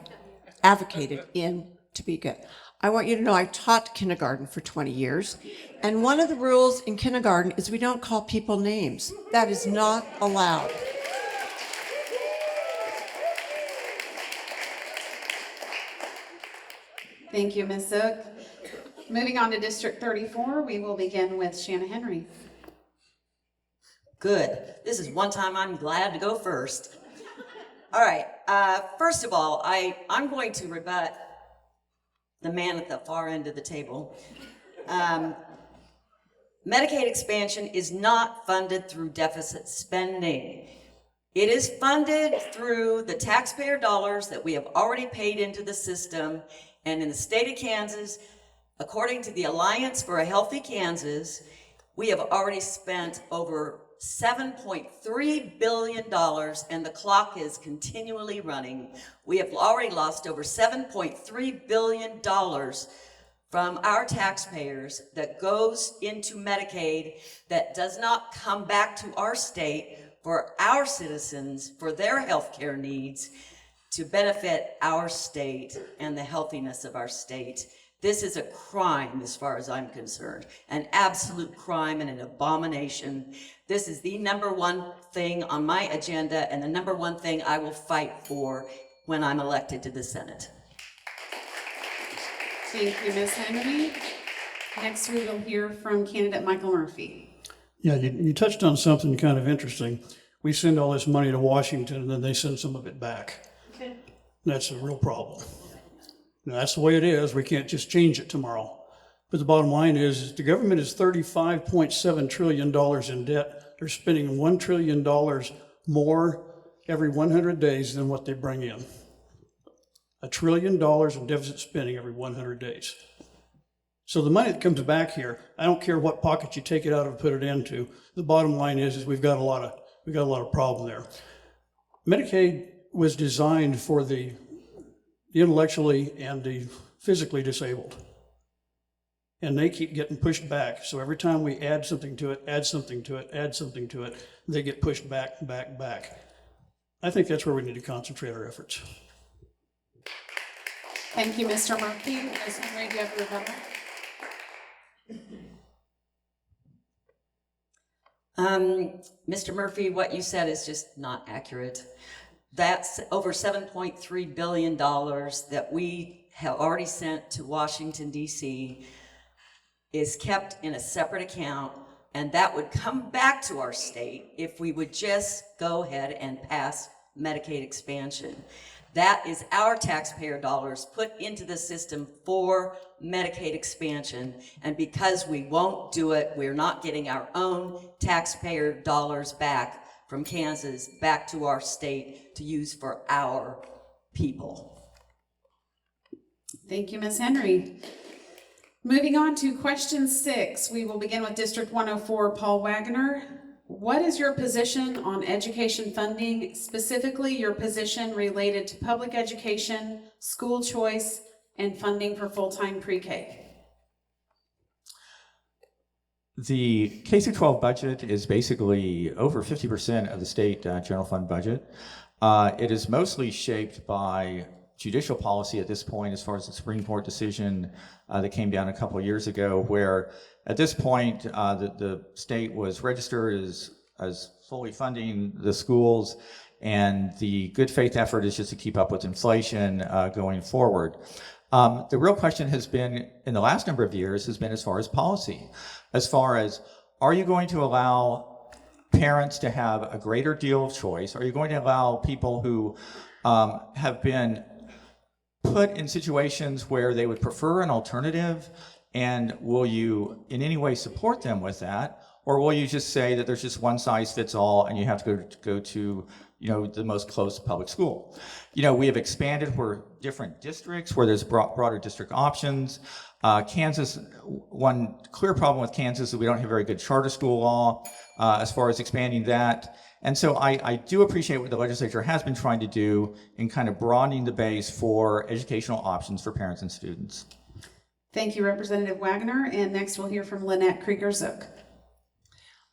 advocated in Topeka. I want you to know I taught kindergarten for 20 years, and one of the rules in kindergarten is we don't call people names. That is not allowed. Thank you, Ms. Zook. Moving on to District 34, we will begin with Shanna Henry. Good. This is one time I'm glad to go first. All right. First of all, I'm going to rebut the man at the far end of the table. Medicaid expansion is not funded through deficit spending. It is funded through the taxpayer dollars that we have already paid into the system. And in the state of Kansas, according to the Alliance for a Healthy Kansas, we have already spent over $7.3 billion, and the clock is continually running. We have already lost over $7.3 billion from our taxpayers that goes into Medicaid that does not come back to our state for our citizens, for their health care needs, to benefit our state and the healthiness of our state. This is a crime as far as I'm concerned, an absolute crime and an abomination. This is the number one thing on my agenda and the number one thing I will fight for when I'm elected to the Senate. Thank you, Ms. Henry. Next, we will hear from candidate Michael Murphy. Yeah, you touched on something kind of interesting. We send all this money to Washington and then they send some of it back. Okay. That's a real problem. Now, that's the way it is. We can't just change it tomorrow. But the bottom line is the government is $35.7 trillion in debt. They're spending $1 trillion more every 100 days than what they bring in. $1 trillion in deficit spending every 100 days. So the money that comes back here, I don't care what pocket you take it out of and put it into. The bottom line is we've got a lot of problem there. Medicaid was designed for the intellectually and the physically disabled. And they keep getting pushed back. So every time we add something to it, add something to it, add something to it, they get pushed back. I think that's where we need to concentrate our efforts. Thank you, Mr. Murphy. Ms. Henry, do you have a rebuttal? Mr. Murphy, what you said is just not accurate. That's over $7.3 billion that we have already sent to Washington, D.C. is kept in a separate account, and that would come back to our state if we would just go ahead and pass Medicaid expansion. That is our taxpayer dollars put into the system for Medicaid expansion, and because we won't do it, we're not getting our own taxpayer dollars back from Kansas back to our state to use for our people. Thank you, Ms. Henry. Moving on to question 6, we will begin with District 104, Paul Waggoner. What is your position on education funding, specifically your position related to public education, school choice, and funding for full-time pre-K? The K-12 budget is basically over 50% of the state general fund budget. It is mostly shaped by judicial policy at this point, as far as the Supreme Court decision that came down a couple of years ago, where at this point the state was registered as fully funding the schools, and the good faith effort is just to keep up with inflation going forward. The real question has been, in the last number of years, has been as far as policy. As far as, are you going to allow parents to have a greater deal of choice? Are you going to allow people who have been put in situations where they would prefer an alternative, and will you in any way support them with that? Or will you just say that there's just one size fits all and you have to go to the most close public school? We have expanded where different districts where there's broader district options. Kansas, one clear problem with Kansas is we don't have very good charter school law as far as expanding that. And so I do appreciate what the legislature has been trying to do in kind of broadening the base for educational options for parents and students. Thank you, Representative Waggoner. And next we'll hear from Lynnette Krieger-Zook.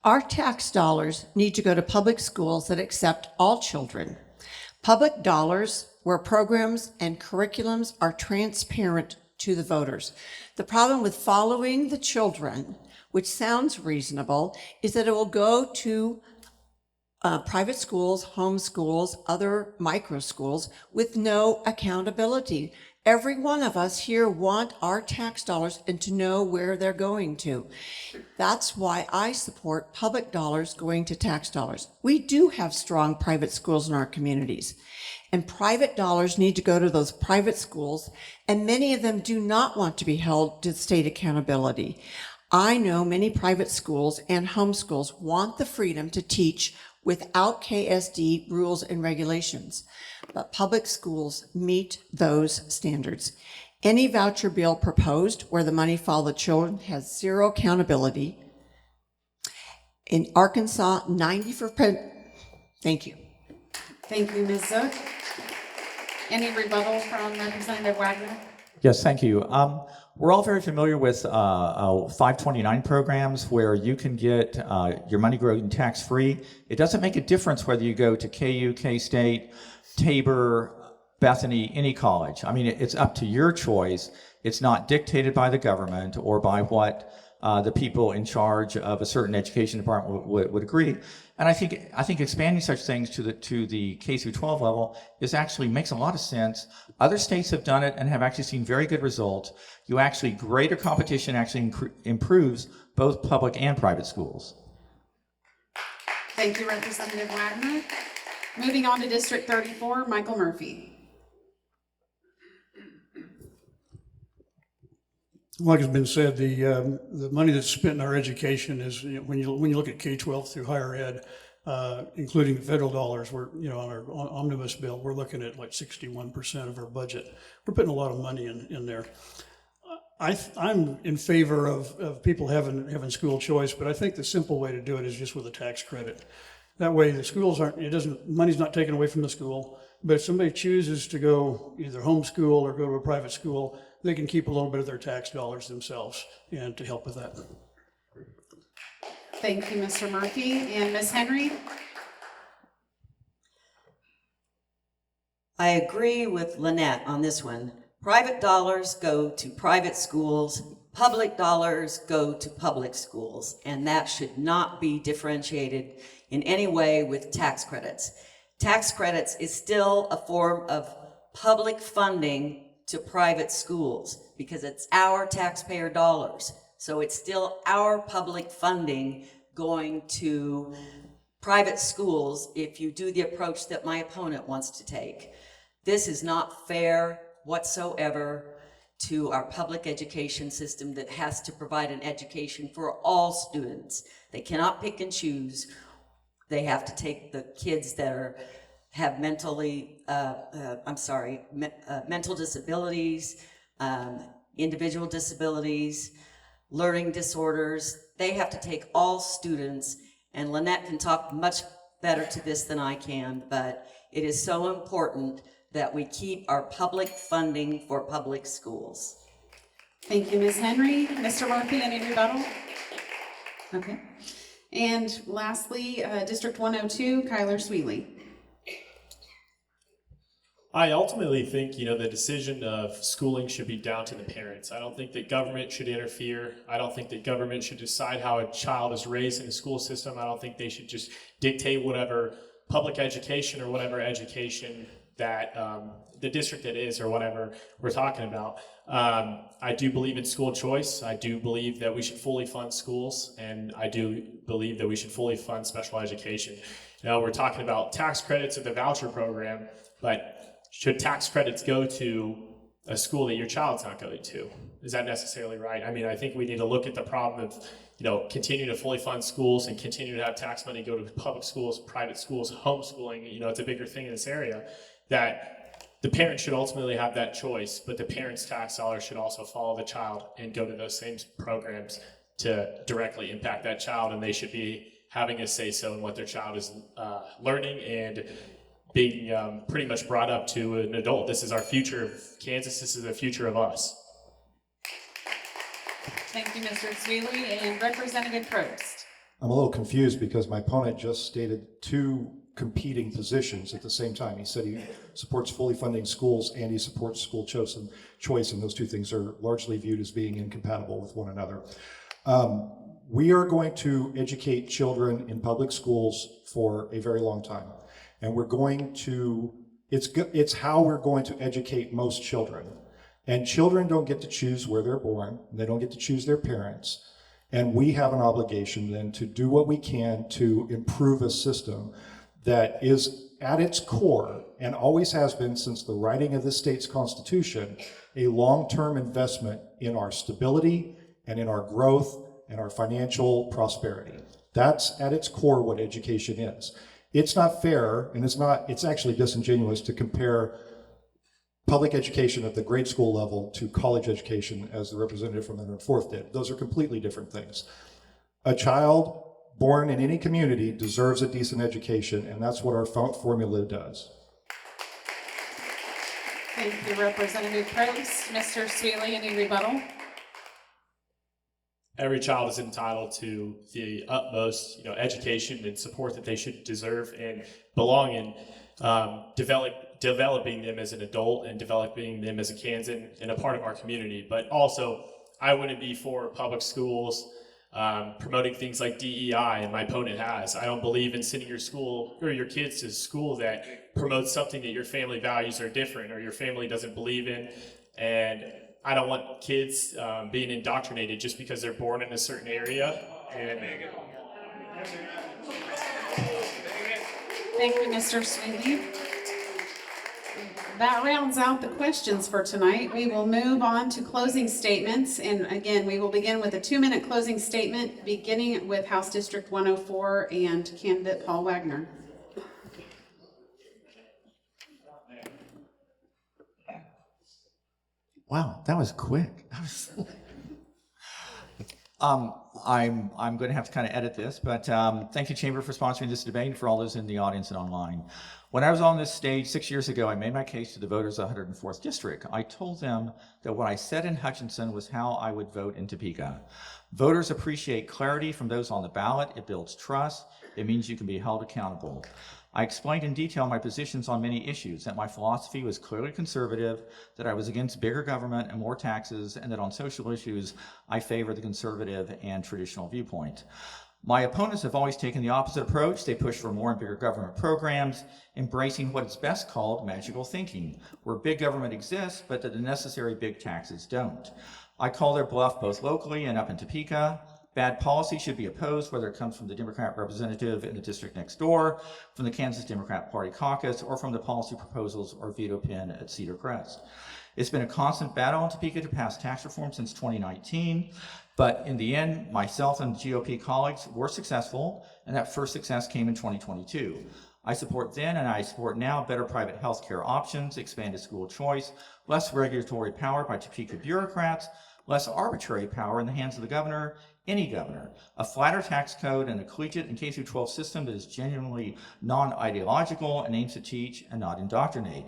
Our tax dollars need to go to public schools that accept all children. Public dollars where programs and curriculums are transparent to the voters. The problem with following the children, which sounds reasonable, is that it will go to private schools, home schools, other micro schools with no accountability. Every one of us here want our tax dollars and to know where they're going to. That's why I support public dollars going to tax dollars. We do have strong private schools in our communities, and private dollars need to go to those private schools, and many of them do not want to be held to state accountability. I know many private schools and homeschools want the freedom to teach without KSD rules and regulations, but public schools meet those standards. Any voucher bill proposed where the money follows the children has zero accountability. In Arkansas, 90%. Thank you. Thank you, Ms. Zook. Any rebuttal from Representative Wagner? Yes, thank you. We're all very familiar with 529 programs where you can get your money grown tax-free. It doesn't make a difference whether you go to KU, K-State, Tabor, Bethany, any college. I mean, it's up to your choice. It's not dictated by the government or by what the people in charge of a certain education department would agree. And I think expanding such things to the K through 12 level makes a lot of sense. Other states have done it and have actually seen very good results. Greater competition actually improves both public and private schools. Thank you, Representative Wagner. Moving on to District 34, Michael Murphy. Like has been said, the money that's spent in our education is, when you look at K-12 through higher ed, including the federal dollars, we're, on our omnibus bill, we're looking at like 61% of our budget. We're putting a lot of money in there. I'm in favor of people having school choice, but I think the simple way to do it is just with a tax credit. That way the schools money's not taken away from the school, but if somebody chooses to go either homeschool or go to a private school, they can keep a little bit of their tax dollars themselves and to help with that. Thank you, Mr. Murphy. And Ms. Henry? I agree with Lynnette on this one. Private dollars go to private schools, public dollars go to public schools, and that should not be differentiated in any way with tax credits. Tax credits is still a form of public funding to private schools because it's our taxpayer dollars. So it's still our public funding going to private schools if you do the approach that my opponent wants to take. This is not fair whatsoever to our public education system that has to provide an education for all students. They cannot pick and choose. They have to take the kids that have mental disabilities, individual disabilities, learning disorders. They have to take all students, and Lynnette can talk much better to this than I can, but it is so important that we keep our public funding for public schools. Thank you, Ms. Henry. Mr. Murphy, any rebuttal? Okay. And lastly, District 102, Kyler Sweely. I ultimately think, the decision of schooling should be down to the parents. I don't think that government should interfere. I don't think that government should decide how a child is raised in a school system. I don't think they should just dictate whatever public education or whatever education that the district that is, or whatever we're talking about. I do believe in school choice. I do believe that we should fully fund schools, and I do believe that we should fully fund special education. You know, we're talking about tax credits of the voucher program, but should tax credits go to a school that your child's not going to? Is that necessarily right? I mean, I think we need to look at the problem of, you know, continue to fully fund schools and continue to have tax money go to public schools, private schools, homeschooling. You know, it's a bigger thing in this area, that the parent should ultimately have that choice, but the parent's tax dollars should also follow the child and go to those same programs to directly impact that child, and they should be having a say-so in what their child is learning and being pretty much brought up to an adult. This is our future of Kansas. This is the future of us. Thank you, Mr. Sweely. And Representative Probst. I'm a little confused because my opponent just stated two competing positions at the same time. He said he supports fully funding schools and he supports school choice, and those two things are largely viewed as being incompatible with one another. We are going to educate children in public schools for a very long time. And we're going to, it's how we're going to educate most children. And children don't get to choose where they're born. They don't get to choose their parents. And we have an obligation then to do what we can to improve a system that is at its core, and always has been since the writing of the state's constitution, a long-term investment in our stability and in our growth and our financial prosperity. That's at its core what education is. It's not fair, and it's actually disingenuous to compare public education at the grade school level to college education, as the representative from the 4th did. Those are completely different things. A child born in any community deserves a decent education, and that's what our formula does. Thank you, Representative Probst. Mr. Sweely, any rebuttal? Every child is entitled to the utmost, education and support that they should deserve and belong in. Developing them as an adult and developing them as a Kansan and a part of our community. But also, I wouldn't be for public schools promoting things like DEI, and my opponent has. I don't believe in sending your school or your kids to school that promotes something that your family values are different or your family doesn't believe in. And I don't want kids being indoctrinated just because they're born in a certain area. And Thank you, Mr. Sweely. That rounds out the questions for tonight. We will move on to closing statements. And again, we will begin with a 2-minute closing statement, beginning with House District 104 and candidate Paul Waggoner. Wow, that was quick. I'm going to have to kind of edit this, but thank you, Chamber, for sponsoring this debate and for all those in the audience and online. When I was on this stage 6 years ago, I made my case to the voters of the 104th District. I told them that what I said in Hutchinson was how I would vote in Topeka. Voters appreciate clarity from those on the ballot. It builds trust. It means you can be held accountable. I explained in detail my positions on many issues, that my philosophy was clearly conservative, that I was against bigger government and more taxes, and that on social issues, I favor the conservative and traditional viewpoint. My opponents have always taken the opposite approach. They push for more and bigger government programs, embracing what is best called magical thinking, where big government exists, but that the necessary big taxes don't. I call their bluff both locally and up in Topeka. Bad policy should be opposed, whether it comes from the Democrat representative in the district next door, from the Kansas Democrat Party caucus, or from the policy proposals or veto pen at Cedar Crest. It's been a constant battle in Topeka to pass tax reform since 2019, but in the end, myself and GOP colleagues were successful, and that first success came in 2022. I support then and I support now better private health care options, expanded school choice, less regulatory power by Topeka bureaucrats, less arbitrary power in the hands of the governor, any governor, a flatter tax code, and a collegiate and K-12 system that is genuinely non-ideological and aims to teach and not indoctrinate,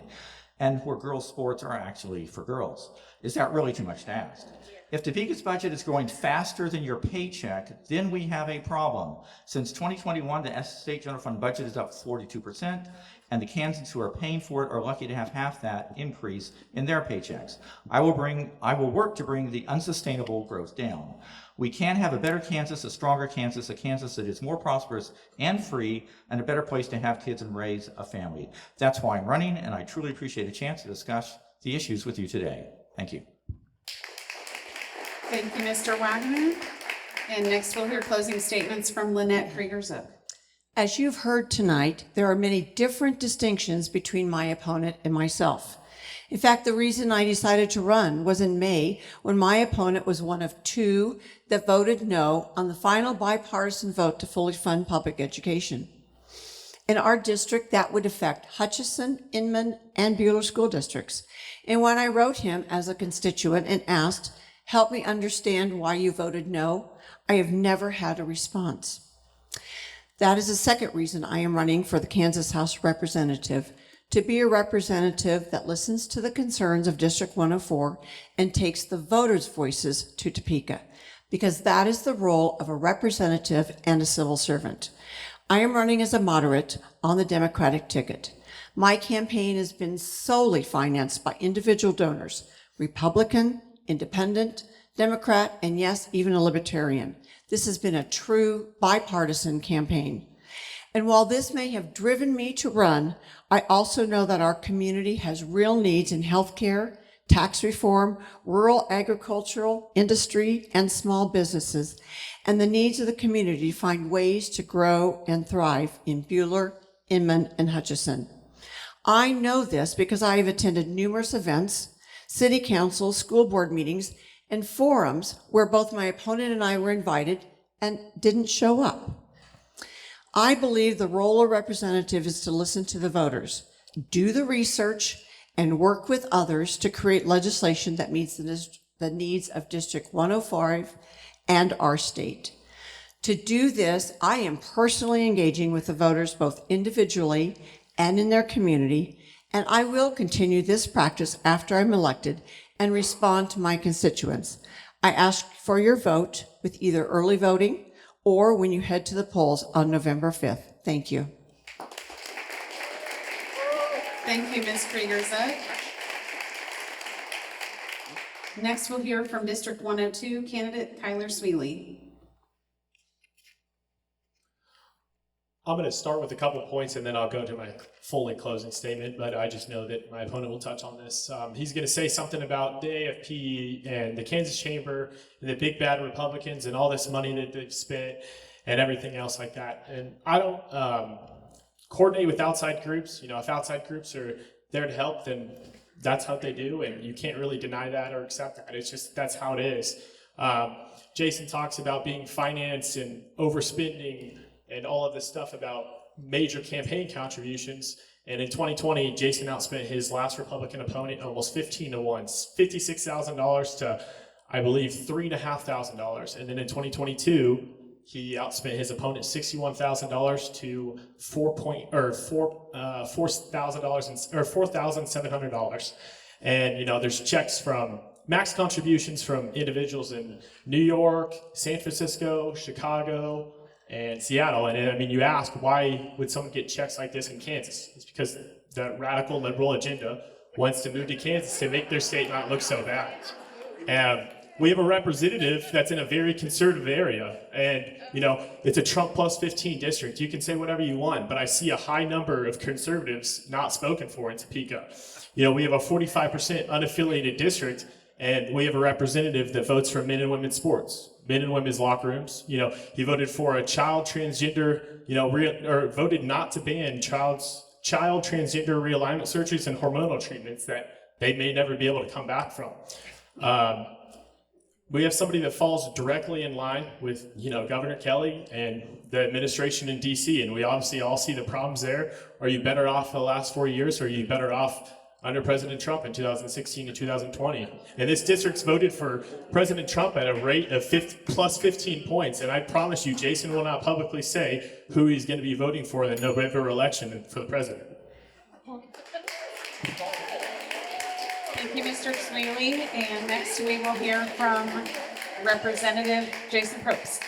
and where girls' sports are actually for girls. Is that really too much to ask? If Topeka's budget is growing faster than your paycheck, then we have a problem. Since 2021, the state general fund budget is up 42%, and the Kansans who are paying for it are lucky to have half that increase in their paychecks. I will work to bring the unsustainable growth down. We can have a better Kansas, a stronger Kansas, a Kansas that is more prosperous and free, and a better place to have kids and raise a family. That's why I'm running, and I truly appreciate a chance to discuss the issues with you today. Thank you. Thank you, Mr. Waggoner. And next we'll hear closing statements from Lynnette Krieger-Zook. As you've heard tonight, there are many different distinctions between my opponent and myself. In fact, the reason I decided to run was in May, when my opponent was one of two that voted no on the final bipartisan vote to fully fund public education. In our district, that would affect Hutchinson, Inman, and Buhler school districts. And when I wrote him as a constituent and asked, "Help me understand why you voted no," I have never had a response. That is the second reason I am running for the Kansas House of Representative, to be a representative that listens to the concerns of District 104 and takes the voters' voices to Topeka, because that is the role of a representative and a civil servant. I am running as a moderate on the Democratic ticket. My campaign has been solely financed by individual donors, Republican, Independent, Democrat, and yes, even a Libertarian. This has been a true bipartisan campaign. And while this may have driven me to run, I also know that our community has real needs in healthcare, tax reform, rural agricultural, industry, and small businesses, and the needs of the community to find ways to grow and thrive in Buhler, Inman, and Hutchinson. I know this because I have attended numerous events, city council, school board meetings, and forums where both my opponent and I were invited and didn't show up. I believe the role of representative is to listen to the voters, do the research, and work with others to create legislation that meets the needs of District 105 and our state. To do this, I am personally engaging with the voters both individually and in their community, and I will continue this practice after I'm elected and respond to my constituents. I ask for your vote with either early voting or when you head to the polls on November 5th. Thank you. Thank you, Ms. Krieger-Zook. Next, we'll hear from District 102 candidate Kyler Sweely. I'm going to start with a couple of points and then I'll go to my fully closing statement, but I just know that my opponent will touch on this. He's going to say something about the AFP and the Kansas Chamber and the big bad Republicans and all this money that they've spent and everything else like that. And I don't coordinate with outside groups. You know, if outside groups are there to help, then that's how they do, and you can't really deny that or accept that. It's just, that's how it is. Jason talks about being financed and overspending and all of this stuff about major campaign contributions. And in 2020, Jason outspent his last Republican opponent almost 15 to 1, $56,000 to, I believe, $3,500. And then in 2022, he outspent his opponent $61,000 to $4,700. And you know, there's checks from max contributions from individuals in New York, San Francisco, Chicago, and Seattle. And I mean, you ask, why would someone get checks like this in Kansas? It's because the radical liberal agenda wants to move to Kansas to make their state not look so bad. And we have a representative that's in a very conservative area. And, you know, it's a Trump plus 15 district. You can say whatever you want, but I see a high number of conservatives not spoken for in Topeka. You know, we have a 45% unaffiliated district, and we have a representative that votes for men and women's sports, men and women's locker rooms. You know, he voted for a child transgender, you know, or voted not to ban child transgender realignment surgeries and hormonal treatments that they may never be able to come back from. We have somebody that falls directly in line with, you know, Governor Kelly and the administration in DC, and we obviously all see the problems there. Are you better off the last 4 years, or are you better off under President Trump in 2016 and 2020? And this district's voted for President Trump at a rate of plus 15 points. And I promise you, Jason will not publicly say who he's going to be voting for in the November election for the president. Thank you, Mr. Sweely. And next we will hear from Representative Jason Probst.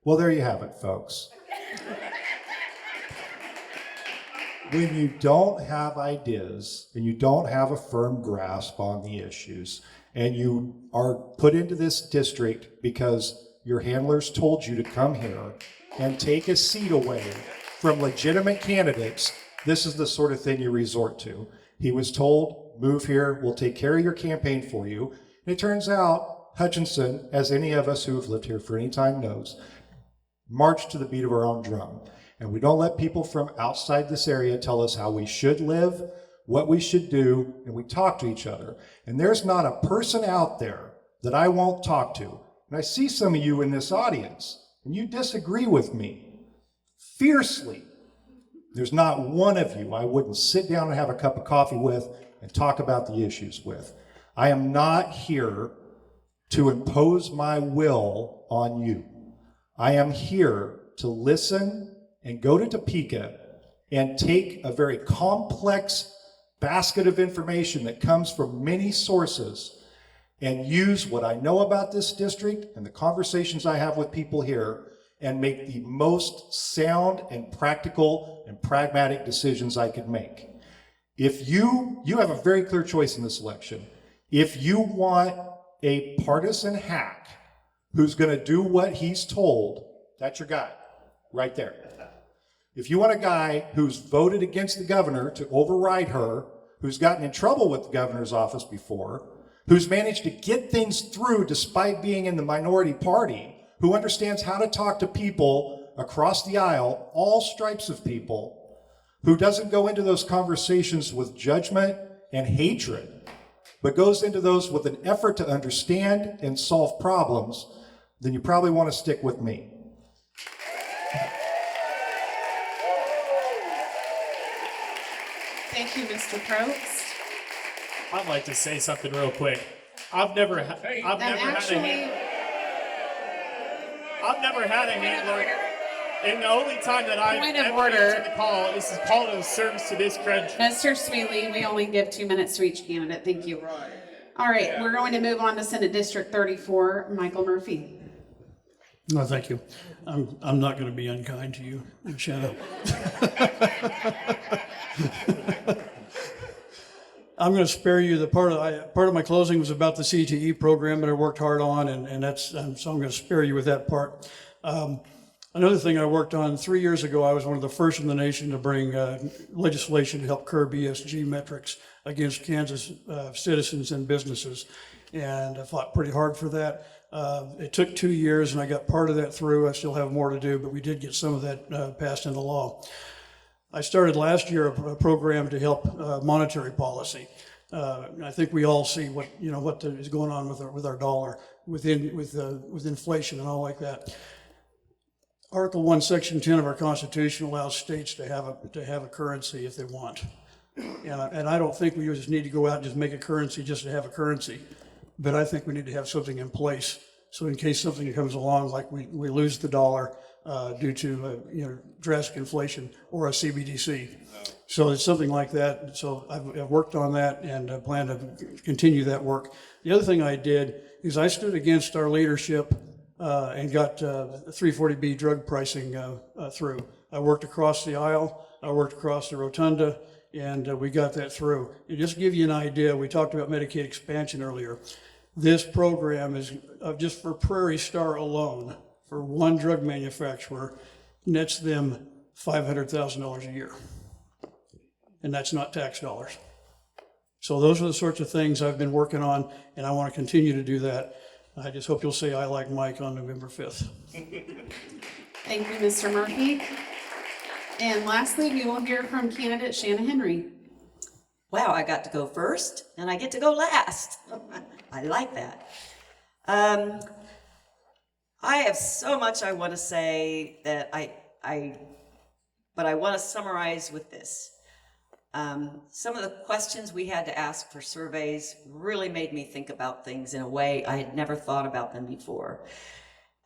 Well, there you have it, folks. When you don't have ideas and you don't have a firm grasp on the issues, and you are put into this district because your handlers told you to come here and take a seat away from legitimate candidates, this is the sort of thing you resort to. He was told, move here, we'll take care of your campaign for you. And it turns out, Hutchinson, as any of us who have lived here for any time knows, march to the beat of our own drum. And we don't let people from outside this area tell us how we should live, what we should do, and we talk to each other. And there's not a person out there that I won't talk to. And I see some of you in this audience, and you disagree with me fiercely. There's not one of you I wouldn't sit down and have a cup of coffee with and talk about the issues with. I am not here to impose my will on you. I am here to listen and go to Topeka and take a very complex basket of information that comes from many sources and use what I know about this district and the conversations I have with people here and make the most sound and practical and pragmatic decisions I could make. If you have a very clear choice in this election. If you want a partisan hack who's going to do what he's told, that's your guy right there. If you want a guy who's voted against the governor to override her, who's gotten in trouble with the governor's office before, who's managed to get things through despite being in the minority party, who understands how to talk to people across the aisle, all stripes of people, who doesn't go into those conversations with judgment and hatred, but goes into those with an effort to understand and solve problems, then you probably want to stick with me. Thank you, Mr. Probst. I'd like to say something real quick. I've never had a handler, and the only time that I've Point of ever order. answered the call is a call of service to this country. Mr. Sweely, we only give 2 minutes to each candidate. Thank you. All right, we're going to move on to Senate District 34, Michael Murphy. No, thank you. I'm not going to be unkind to you, Shanna. I'm going to spare you the part of my closing was about the CTE program that I worked hard on, so I'm going to spare you with that part. Another thing I worked on 3 years ago, I was one of the first in the nation to bring legislation to help curb ESG metrics against Kansas citizens and businesses, and I fought pretty hard for that. It took 2 years, and I got part of that through. I still have more to do, but we did get some of that passed into law. I started last year a program to help monetary policy. I think we all see what is going on with our dollar with inflation and all like that. Article 1, Section 10 of our Constitution allows states to have a currency if they want. And I don't think we just need to go out and just make a currency just to have a currency. But I think we need to have something in place so in case something comes along, like we lose the dollar due to drastic inflation or a CBDC. So it's something like that. So I've worked on that and plan to continue that work. The other thing I did is I stood against our leadership and got 340B drug pricing through. I worked across the aisle, I worked across the rotunda, and we got that through. And just to give you an idea, we talked about Medicaid expansion earlier. This program is just for Prairie Star alone, for one drug manufacturer, nets them $500,000 a year. And that's not tax dollars. So those are the sorts of things I've been working on, and I want to continue to do that. I just hope you'll say I like Mike on November 5th. Thank you, Mr. Murphy. And lastly, we will hear from candidate Shanna Henry. Wow, I got to go first, and I get to go last. I like that. I have so much I want to say that but I want to summarize with this. Some of the questions we had to ask for surveys really made me think about things in a way I had never thought about them before.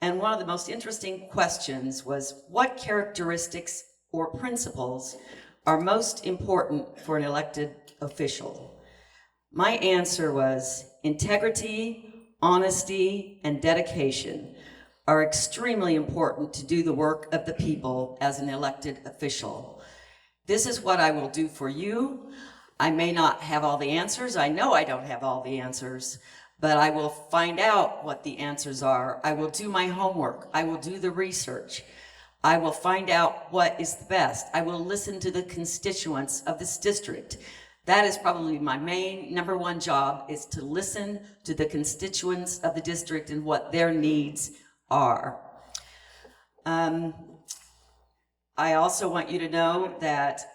And one of the most interesting questions was, what characteristics or principles are most important for an elected official? My answer was integrity, honesty, and dedication are extremely important to do the work of the people as an elected official. This is what I will do for you. I may not have all the answers. I know I don't have all the answers, but I will find out what the answers are. I will do my homework. I will do the research. I will find out what is the best. I will listen to the constituents of this district. That is probably my main number one job, is to listen to the constituents of the district and what their needs are. I also want you to know that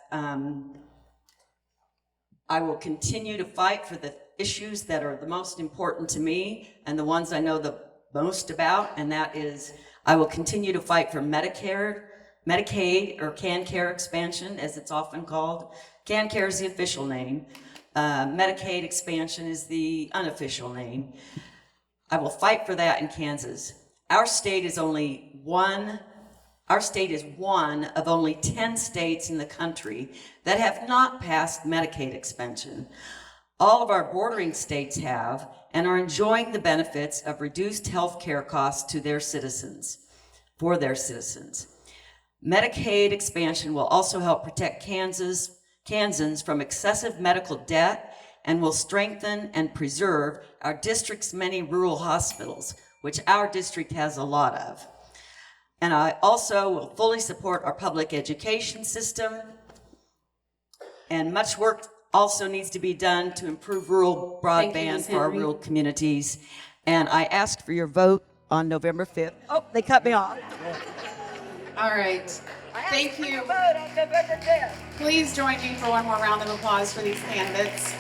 I will continue to fight for the issues that are the most important to me and the ones I know the most about, and that is I will continue to fight for Medicare, Medicaid, or CanCare expansion, as it's often called. CanCare is the official name. Medicaid expansion is the unofficial name. I will fight for that in Kansas. Our state is one of only 10 states in the country that have not passed Medicaid expansion. All of our bordering states have and are enjoying the benefits of reduced health care costs to their citizens, for their citizens. Medicaid expansion will also help protect Kansans from excessive medical debt and will strengthen and preserve our district's many rural hospitals, which our district has a lot of. And I also will fully support our public education system. And much work also needs to be done to improve rural Thank you, broadband Ms. for our Henry. rural communities. And I ask for your vote on November 5th. Oh, they cut me off. All right. Thank you. Vote on November 5th. Please join me for one more round of applause for these candidates.